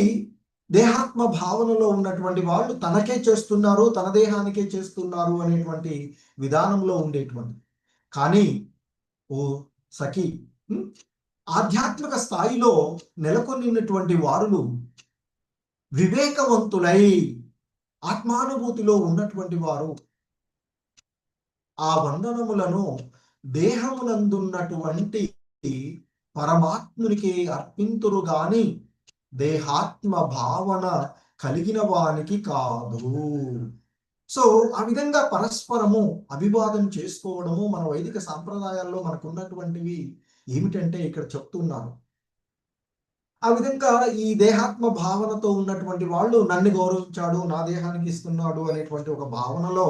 [SPEAKER 1] దేహాత్మ భావనలో ఉన్నటువంటి వాళ్ళు తనకే చేస్తున్నారు, తన దేహానికే చేస్తున్నారు అనేటువంటి విధానంలో ఉండేటువంటి. కానీ ఓ సఖి, ఆధ్యాత్మిక స్థాయిలో నెలకొన్నటువంటి వారులు వివేకవంతులై ఆత్మానుభూతిలో ఉన్నటువంటి వారు ఆ వందనములను దేహమునందున్నటువంటి పరమాత్మునికి అర్పింతురు గాని దేహాత్మ భావన కలిగిన వానికి కాదు. సో ఆ విధంగా పరస్పరము అభివాదం చేసుకోవడము మన వైదిక సాంప్రదాయాల్లో మనకు ఉన్నటువంటివి ఏమిటంటే ఇక్కడ చెప్తున్నారు. ఆ విధంగా ఈ దేహాత్మ భావనతో ఉన్నటువంటి వాళ్ళు నన్ను గౌరవించాడు, నా దేహానికి ఇస్తున్నాడు అనేటువంటి ఒక భావనలో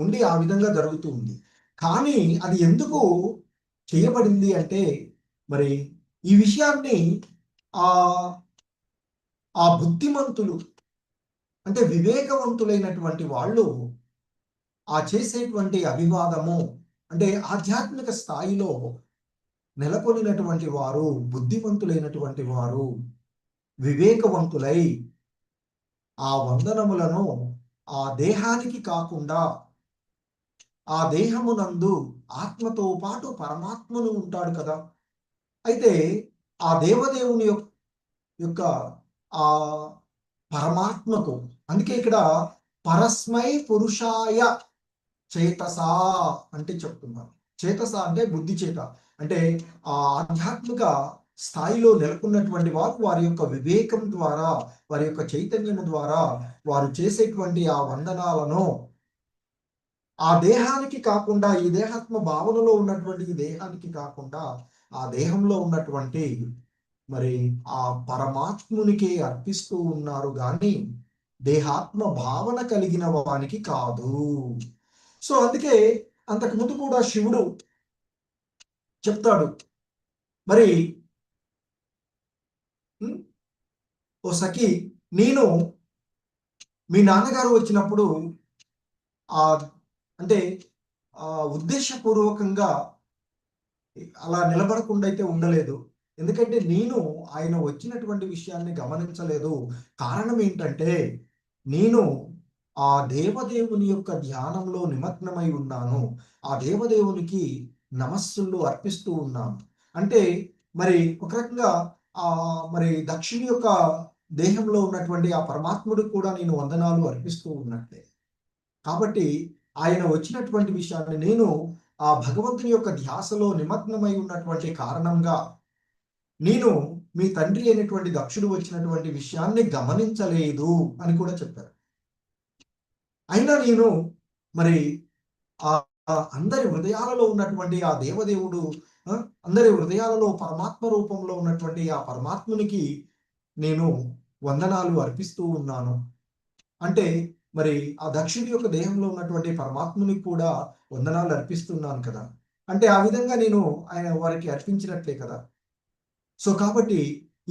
[SPEAKER 1] ఉండి ఆ విధంగా జరుగుతూ ఉంది. కానీ అది ఎందుకు చేయబడింది అంటే, మరి ఈ విషయాన్ని ఆ బుద్ధిమంతులు అంటే వివేకవంతులైనటువంటి వాళ్ళు ఆ చేసేటువంటి అభివాదము అంటే ఆధ్యాత్మిక స్థాయిలో నెలకొనినటువంటి వారు, బుద్ధిమంతులైనటువంటి వారు, వివేకవంతులై ఆ వందనములను ఆ దేహానికి కాకుండా ఆ దేహమునందు ఆత్మతో పాటు పరమాత్మను ఉంటాడు కదా. అయితే ఆ దేవదేవుని యొక్క ఆ పరమాత్మకు, అందుకే ఇక్కడ పరస్మై పురుషాయ చేతసా అంటే చెప్తున్నారు. చేతస అంటే బుద్ధి చేత, అంటే ఆ ఆధ్యాత్మిక స్థాయిలో నెలకొన్నటువంటి వారు వారి యొక్క వివేకం ద్వారా, వారి యొక్క చైతన్యం ద్వారా వారు చేసేటువంటి ఆ వందనాలను ఆ దేహానికి కాకుండా, ఈ దేహాత్మ భావనలో ఉన్నటువంటి ఈ దేహానికి కాకుండా ఆ దేహంలో ఉన్నటువంటి మరి ఆ పరమాత్మునికి అర్పిస్తూ ఉన్నారు కానీ దేహాత్మ భావన కలిగిన వానికి కాదు. సో అందుకే అంతకుముందు కూడా శివుడు చెప్తాడు, మరి ఓ సఖి, నేను మీ నాన్నగారు వచ్చినప్పుడు అంటే ఉద్దేశపూర్వకంగా అలా నిలబడకుండా అయితే ఉండలేదు. ఎందుకంటే నేను ఆయన వచ్చినటువంటి విషయాన్ని గమనించలేదు. కారణం ఏంటంటే నేను ఆ దేవదేవుని యొక్క ధ్యానంలో నిమగ్నమై ఉన్నాను, ఆ దేవదేవునికి నమస్సులు అర్పిస్తూ ఉన్నాను. అంటే మరి ఒక రకంగా మరి దక్షుని యొక్క దేహంలో ఉన్నటువంటి ఆ పరమాత్ముడికి కూడా నేను వందనాలు అర్పిస్తూ ఉన్నట్లే. కాబట్టి ఆయన వచ్చినటువంటి విషయాన్ని నేను ఆ భగవంతుని యొక్క ధ్యాసలో నిమగ్నమై ఉన్నటువంటి కారణంగా నేను మీ తండ్రి అయినటువంటి దక్షుడు వచ్చినటువంటి విషయాన్ని గమనించలేదు అని కూడా చెప్పారు. అయినా నేను మరి అందరి హృదయాలలో ఉన్నటువంటి ఆ దేవదేవుడు, అందరి హృదయాలలో పరమాత్మ రూపంలో ఉన్నటువంటి ఆ పరమాత్మునికి నేను వందనాలు అర్పిస్తూ ఉన్నాను. అంటే మరి ఆ దక్షుడి యొక్క దేహంలో ఉన్నటువంటి పరమాత్మునికి కూడా వందనాలు అర్పిస్తున్నాను కదా, అంటే ఆ విధంగా నేను ఆయన వారికి అర్పించినట్లే కదా. సో కాబట్టి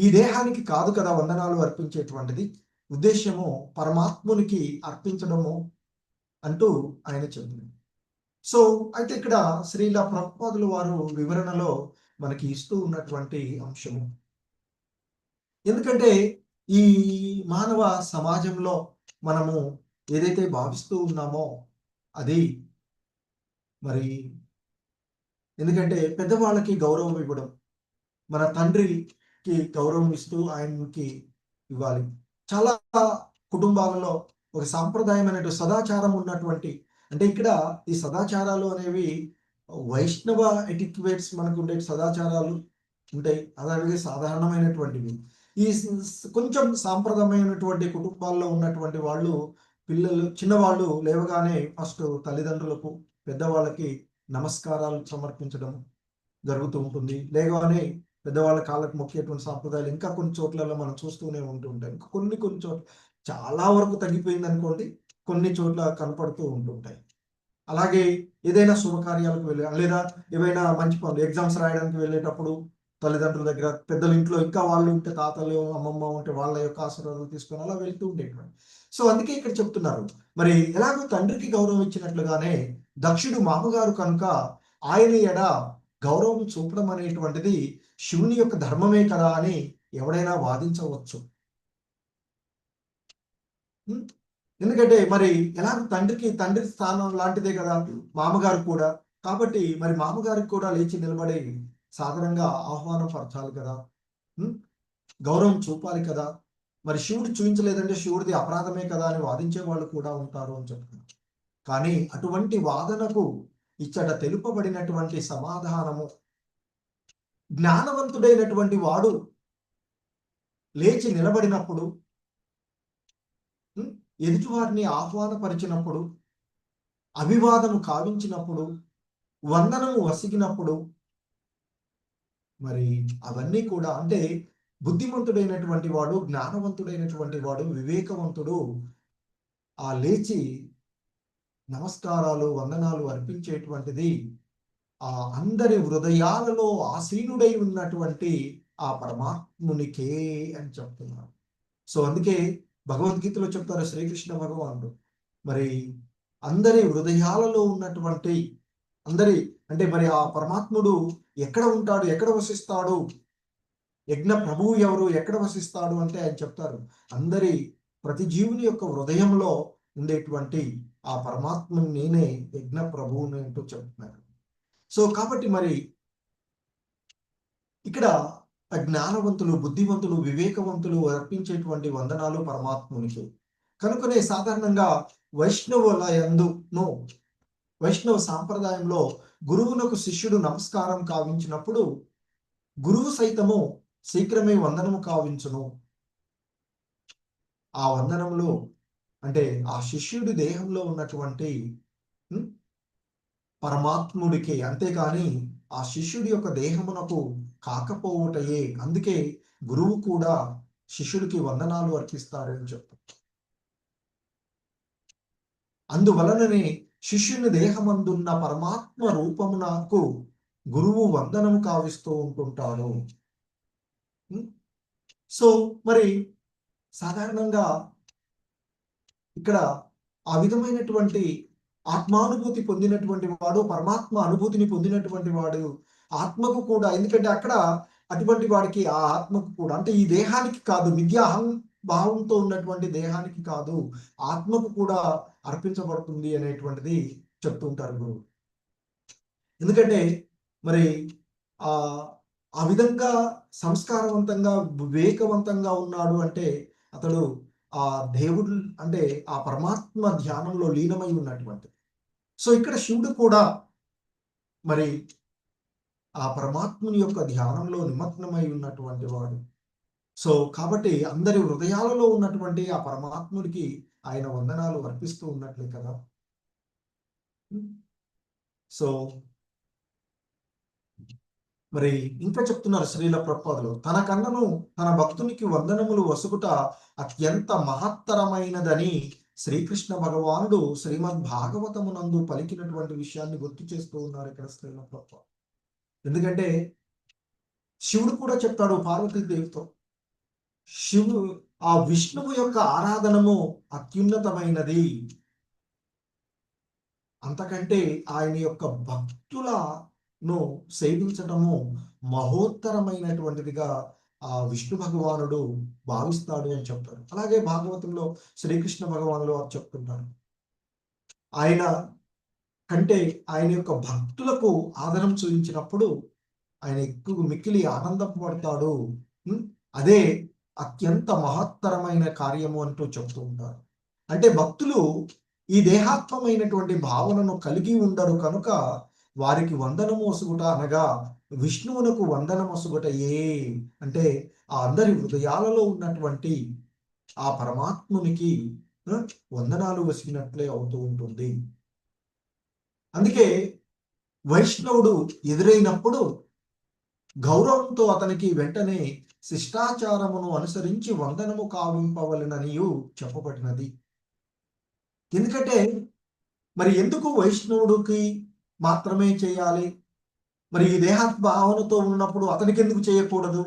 [SPEAKER 1] ఈ దేహానికి కాదు కదా వందనాలు అర్పించేటువంటిది, ఉద్దేశ్యము పరమాత్మునికి అర్పించడము అంటూ ఆయన చెప్తున్నారు. సో అయితే ఇక్కడ శ్రీల ప్రభుపాదులు వారు వివరణలో మనకి ఇస్తూ ఉన్నటువంటి అంశము, ఎందుకంటే ఈ మానవ సమాజంలో మనము ఏదైతే భావిస్తూ ఉన్నామో అది మరి, ఎందుకంటే పెద్దవాళ్ళకి గౌరవం ఇవ్వడం, మన తండ్రికి గౌరవం ఇస్తూ ఆయనకి ఇవ్వాలి. చాలా కుటుంబాలలో ఒక సాంప్రదాయమైన సదాచారం ఉన్నటువంటి, అంటే ఇక్కడ ఈ సదాచారాలు అనేవి వైష్ణవ ఎటిక్వేట్స్ మనకు ఉండే సదాచారాలు ఉంటాయి, అలాగే సాధారణమైనటువంటివి. ఈ కొంచెం సాంప్రదాయమైనటువంటి కుటుంబాల్లో ఉన్నటువంటి వాళ్ళు, పిల్లలు చిన్నవాళ్ళు లేవగానే ఫస్ట్ తల్లిదండ్రులకు పెద్దవాళ్ళకి నమస్కారాలు సమర్పించడం జరుగుతూ ఉంటుంది. లేవగానే పెద్దవాళ్ళ కాళ్ళకు మొక్కేటువంటి సాంప్రదాయాలు ఇంకా కొన్ని చోట్లలో మనం చూస్తూనే ఉంటుంటాయి. ఇంకా కొన్ని చోట్ల చాలా వరకు తగ్గిపోయింది అనుకోండి, కొన్ని చోట్ల కనపడుతూ ఉంటుంటాయి. అలాగే ఏదైనా శుభకార్యాలకు వెళ్ళి లేదా ఏవైనా మంచి పనులు ఎగ్జామ్స్ రాయడానికి వెళ్ళేటప్పుడు తల్లిదండ్రుల దగ్గర, పెద్దల ఇంట్లో ఇంకా వాళ్ళు ఉంటే తాతలు అమ్మమ్మ ఉంటే వాళ్ళ యొక్క ఆశీర్వాదాలు తీసుకొని అలా వెళ్తూ ఉండేటువంటి. సో అందుకే ఇక్కడ చెప్తున్నారు, మరి ఎలాగో తండ్రికి గౌరవం ఇచ్చినట్లుగానే దక్షుడు మామగారు కనుక ఆయన ఎడ గౌరవం చూపడం అనేటువంటిది శివుని యొక్క ధర్మమే కదా అని ఎవడైనా వాదించవచ్చు. ఎందుకంటే మరి ఎలా తండ్రి స్థానం లాంటిదే కదా మామగారు కూడా, కాబట్టి మరి మామగారికి కూడా లేచి నిలబడి సాధారణంగా ఆహ్వానం పరచాలి కదా, గౌరవం చూపాలి కదా. మరి శివుడు చూపించలేదంటే శివుడిది అపరాధమే కదా అని వాదించే వాళ్ళు కూడా ఉంటారు అని చెప్తున్నారు. కానీ అటువంటి వాదనకు ఇచ్చట తెలుపబడినటువంటి సమాధానము, జ్ఞానవంతుడైనటువంటి వాడు లేచి నిలబడినప్పుడు, ఎదుటివారిని ఆహ్వానపరిచినప్పుడు, అభివాదము కావించినప్పుడు, వందనము వసిగినప్పుడు, మరి అవన్నీ కూడా అంటే బుద్ధిమంతుడైనటువంటి వాడు, జ్ఞానవంతుడైనటువంటి వాడు, వివేకవంతుడు ఆ లేచి నమస్కారాలు వందనాలు అర్పించేటువంటిది ఆ అందరి హృదయాలలో ఆసీనుడై ఉన్నటువంటి ఆ పరమాత్మునికే అని చెప్తున్నారు. సో అందుకే భగవద్గీతలో చెప్తారు శ్రీకృష్ణ భగవానుడు, మరి అందరి హృదయాలలో ఉన్నటువంటి అందరి అంటే మరి ఆ పరమాత్ముడు ఎక్కడ ఉంటాడు, ఎక్కడ వసిస్తాడు, యజ్ఞ ప్రభువు ఎవరు, ఎక్కడ వసిస్తాడు అంటే ఆయన చెప్తారు, అందరి ప్రతి జీవుని యొక్క హృదయంలో ఉండేటువంటి ఆ పరమాత్మని నేనే యజ్ఞ ప్రభువుని అంటూ చెప్తున్నారు. సో కాబట్టి మరి ఇక్కడ జ్ఞానవంతులు, బుద్ధివంతులు, వివేకవంతులు అర్పించేటువంటి వందనాలు పరమాత్మునికి. కనుకనే సాధారణంగా వైష్ణవ సాంప్రదాయంలో గురువునకు శిష్యుడు నమస్కారం కావించినప్పుడు గురువు సైతము శీఘ్రమే వందనము కావించును. ఆ వందనంలో అంటే ఆ శిష్యుడి దేహంలో ఉన్నటువంటి పరమాత్ముడికి, అంతేకాని ఆ శిష్యుడి యొక్క దేహమునకు కాకపోవటయే. అందుకే గురువు కూడా శిష్యుడికి వందనాలు అర్పిస్తారని చెప్తారు. అందువలననే శిష్యుని దేహమందున్న పరమాత్మ రూపమునకు గురువు వందనము కావిస్తూ ఉంటుంటాడు. సో మరి సాధారణంగా ఇక్కడ ఆ విధమైనటువంటి ఆత్మానుభూతి పొందినటువంటి వాడు, పరమాత్మ అనుభూతిని పొందినటువంటి వాడు ఆత్మకు కూడా, ఎందుకంటే అక్కడ అటువంటి వాడికి ఆ ఆత్మకు కూడా అంటే ఈ దేహానికి కాదు, మిథ్యాహం భావంతో ఉన్నటువంటి దేహానికి కాదు, ఆత్మకు కూడా అర్పించబడుతుంది అనేటువంటిది చెప్తూ ఉంటారు గురువు. ఎందుకంటే మరి ఆ విధంగా సంస్కారవంతంగా వివేకవంతంగా ఉన్నాడు అంటే అతడు ఆ దేవుడు అంటే ఆ పరమాత్మ ధ్యానంలో లీనమై ఉన్నటువంటి. సో ఇక్కడ శివుడు కూడా మరి ఆ పరమాత్ముని యొక్క ధ్యానంలో నిమగ్నమై ఉన్నటువంటి వాడు. సో కాబట్టి అందరి హృదయాలలో ఉన్నటువంటి ఆ పరమాత్ముడికి ఆయన వందనాలు అర్పిస్తూ ఉన్నట్లే కదా. సో మరి ఇంకా చెప్తున్నారు శ్రీల ప్రభుపాదులు, తన కన్నను తన భక్తునికి వందనములు వసుకుట అత్యంత మహత్తరమైనదని శ్రీకృష్ణ భగవానుడు శ్రీమద్ భాగవతమునందు పలికినటువంటి విషయాన్ని గుర్తు చేస్తూ ఉన్నారు ఇక్కడ శ్రీల ప్రభుపాద. ఎందుకంటే శివుడు కూడా చెప్తాడు పార్వతీదేవితో, ఆ విష్ణువు యొక్క ఆరాధనము అత్యున్నతమైనది, అంతకంటే ఆయన యొక్క భక్తులను సేవించటము మహోత్తరమైనటువంటిదిగా ఆ విష్ణు భగవానుడు భావిస్తాడు అని చెప్తారు. అలాగే భాగవతంలో శ్రీకృష్ణ భగవానుడు వారు చెప్తుంటారు, ఆయన కంటే ఆయన యొక్క భక్తులకు ఆదరం చూపించినప్పుడు ఆయన ఎక్కువ మిక్కిలి ఆనందం పడతాడు, అదే అత్యంత మహత్తరమైన కార్యము అంటూ చెప్తూ ఉంటారు. అంటే భక్తులు ఈ దేహాత్మమైనటువంటి భావనను కలిగి ఉండరు కనుక వారికి వందనము ఒసుగుట అనగా విష్ణువునకు వందనం ఒసుగుటయే. అంటే ఆ అందరి హృదయాలలో ఉన్నటువంటి ఆ పరమాత్మునికి వందనాలు వసిగినట్లే అవుతూ ఉంటుంది. అందుకే వైష్ణవుడు ఎదురైనప్పుడు గౌరవంతో అతనికి వెంటనే శిష్టాచారమును అనుసరించి వందనము కావింపవలెననియు చెప్పబడినది. ఎందుకంటే మరి ఎందుకు వైష్ణవుడికి మాత్రమే చేయాలి, మరి ఈ దేహాత్మ భావనతో ఉన్నప్పుడు అతనికి ఎందుకు చేయకూడదు?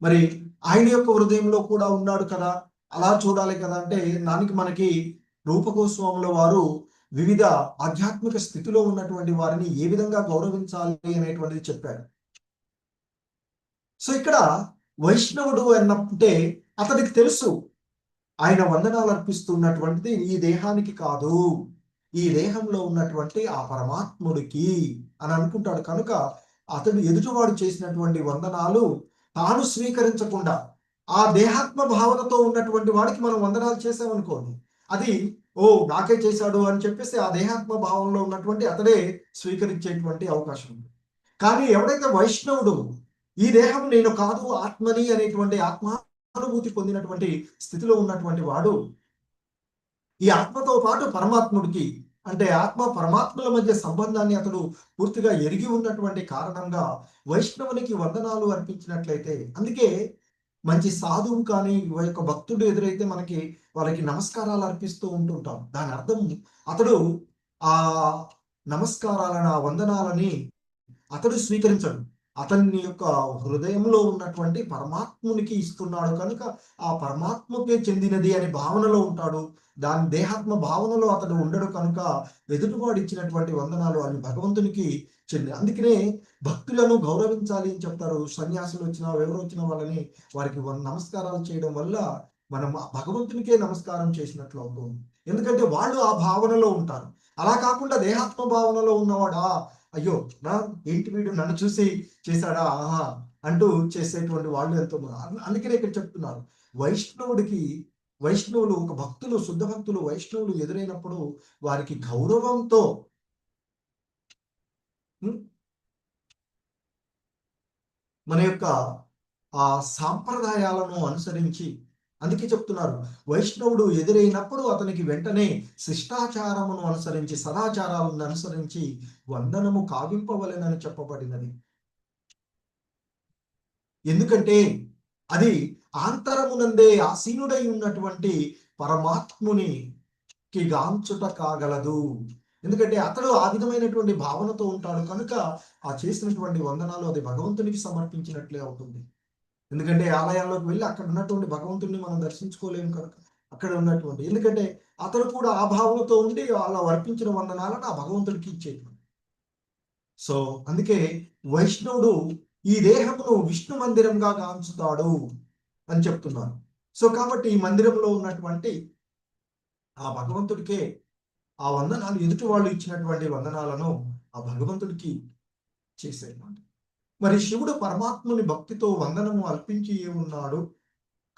[SPEAKER 1] మరి ఆయన యొక్క హృదయంలో కూడా ఉన్నాడు కదా, అలా చూడాలి కదా. అంటే దానికి మనకి రూపగోస్వాముల వారు వివిధ ఆధ్యాత్మిక స్థితిలో ఉన్నటువంటి వారిని ఏ విధంగా గౌరవించాలి అనేటువంటిది చెప్పారు. సో ఇక్కడ వైష్ణవుడు అన్నప్పుడే అతనికి తెలుసు ఆయన వందనాలు అర్పిస్తున్నటువంటిది ఈ దేహానికి కాదు, ఈ దేహంలో ఉన్నటువంటి ఆ పరమాత్ముడికి అని అనుకుంటాడు. కనుక అతడు ఎదుటివాడు చేసినటువంటి వందనాలు తాను స్వీకరించకుండా ఆ దేహాత్మ భావనతో ఉన్నటువంటి వాడికి మనం వందనాలు చేసామనుకోండి, అది ఓ నాకే చేశాడు అని చెప్పేసి ఆ దేహాత్మ భావంలో ఉన్నటువంటి అతడే స్వీకరించేటువంటి అవకాశం ఉంది. కానీ ఎవడైతే వైష్ణవుడు ఈ దేహం నేను కాదు ఆత్మని అనేటువంటి ఆత్మానుభూతి పొందినటువంటి స్థితిలో ఉన్నటువంటి వాడు ఈ ఆత్మతో పాటు పరమాత్ముడికి, అంటే ఆత్మ పరమాత్మల మధ్య సంబంధాన్ని అతడు పూర్తిగా ఎరిగి ఉన్నటువంటి కారణంగా వైష్ణవునికి వందనాలు అర్పించినట్లయితే, అందుకే మంచి సాధువు కానీ యొక్క భక్తుడు ఎదురైతే మనకి వాళ్ళకి నమస్కారాలు అర్పిస్తూ ఉంటుంటాం. దాని అర్థం అతడు ఆ నమస్కారాలను ఆ వందనాలని అతడు స్వీకరించడు, అతని యొక్క హృదయంలో ఉన్నటువంటి పరమాత్మునికి ఇస్తున్నాడు కనుక ఆ పరమాత్మకే చెందినది అనే భావనలో ఉంటాడు. దాని దేహాత్మ భావనలో అతడు ఉండడు కనుక ఎదుటివాడు ఇచ్చినటువంటి వందనాలు అవి భగవంతునికి చెంది. అందుకనే భక్తులను గౌరవించాలి అని చెప్తారు. సన్యాసులు వచ్చినా ఎవరు వచ్చిన వాళ్ళని వారికి నమస్కారాలు చేయడం వల్ల మనం భగవంతునికే నమస్కారం చేసినట్లు అవుతుంది. ఎందుకంటే వాళ్ళు ఆ భావనలో ఉంటారు. అలా కాకుండా దేహాత్మ భావనలో ఉన్నవాడా అయ్యో నా ఏంటి వీడు నన్ను చూసి చేశాడా ఆహా అంటూ చేసేటువంటి వాళ్ళు ఎంతో. అందుకనే ఇక్కడ చెప్తున్నారు, వైష్ణవులు ఒక భక్తులు, శుద్ధ భక్తులు వైష్ణవులు ఎదురైనప్పుడు వారికి గౌరవంతో మన యొక్క ఆ సాంప్రదాయాలను అనుసరించి, అందుకే చెప్తున్నారు వైష్ణవుడు ఎదురైనప్పుడు అతనికి వెంటనే శిష్టాచారమును అనుసరించి సదాచారాలను అనుసరించి వందనము కావింపవలెనని చెప్పబడినది. ఎందుకంటే అది ఆంతరమునందే ఆసీనుడై ఉన్నటువంటి పరమాత్మునికి గాంచుట కాగలదు. ఎందుకంటే అతడు ఆ విధమైనటువంటి భావనతో ఉంటాడు కనుక ఆ చేసినటువంటి వందనాలు అది భగవంతునికి సమర్పించినట్లే అవుతుంది. ఎందుకంటే ఆలయాల్లోకి వెళ్ళి అక్కడ ఉన్నటువంటి భగవంతుడిని మనం దర్శించుకోలేము కనుక అక్కడ ఉన్నటువంటి, ఎందుకంటే అతడు కూడా ఆ భావనతో ఉండి అలా అర్పించిన వందనాలను ఆ భగవంతుడికి ఇచ్చేది. సో అందుకే వైష్ణవుడు ఈ దేహమును విష్ణు మందిరంగా గాంచుతాడు అని చెప్తున్నారు. సో కాబట్టి ఈ మందిరంలో ఉన్నటువంటి ఆ భగవంతుడికే ఆ వందనాలు, ఎదుటి వాళ్ళు ఇచ్చినటువంటి వందనాలను ఆ భగవంతుడికి చేసేయమాట. మరి శివుడు పరమాత్ముని భక్తితో వందనము అర్పించి ఉన్నాడు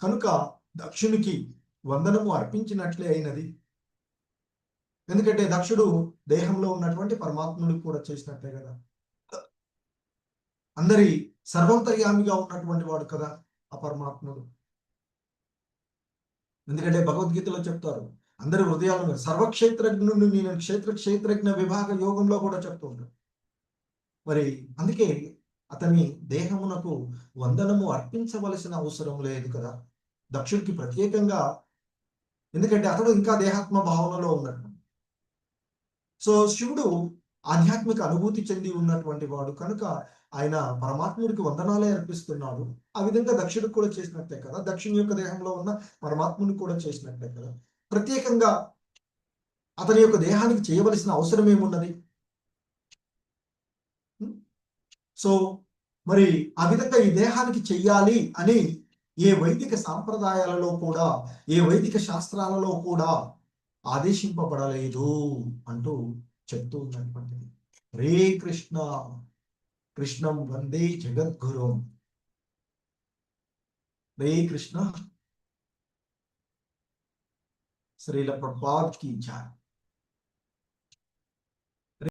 [SPEAKER 1] కనుక దక్షునికి వందనము అర్పించినట్లే అయినది. ఎందుకంటే దక్షుడు దేహంలో ఉన్నటువంటి పరమాత్ముడికి కూడా చేసినట్లే కదా, అందరి సర్వంతర్యామిగా ఉన్నటువంటి వాడు కదా ఆ పరమాత్ముడు. ఎందుకంటే భగవద్గీతలో చెప్తారు అందరి హృదయాలను సర్వక్షేత్రజ్ఞుడు నేను క్షేత్రజ్ఞ విభాగ యోగంలో కూడా చెప్తూ ఉంటాడు. మరి అందుకే అతని దేహమునకు వందనము అర్పించవలసిన అవసరం లేదు కదా. దక్షుడికి ప్రత్యేకంగా, ఎందుకంటే అతడు ఇంకా దేహాత్మ భావనలో ఉన్నట్టు. సో శివుడు ఆధ్యాత్మిక అనుభూతి చెంది ఉన్నటువంటి వాడు కనుక ఆయన పరమాత్ముడికి వందనాలే అర్పిస్తున్నాడు. ఆ విధంగా దక్షుడికి కూడా చేసినట్టే కదా, దక్షుని యొక్క దేహంలో ఉన్న పరమాత్ముని కూడా చేసినట్టే కదా. ప్రత్యేకంగా అతని యొక్క దేహానికి చేయవలసిన అవసరం ఏమున్నది? సో మరి ఆ విధంగా ఈ దేహానికి చెయ్యాలి అని ఏ వైదిక సాంప్రదాయాలలో కూడా, ఏ వైదిక శాస్త్రాలలో కూడా ఆదేశింపబడలేదు అంటూ చెప్తూ ఉన్నటువంటిది. హరే కృష్ణ. కృష్ణం వందే జగద్గురుం. హరే కృష్ణ. శ్రీల ప్రభుపాద్ की जय.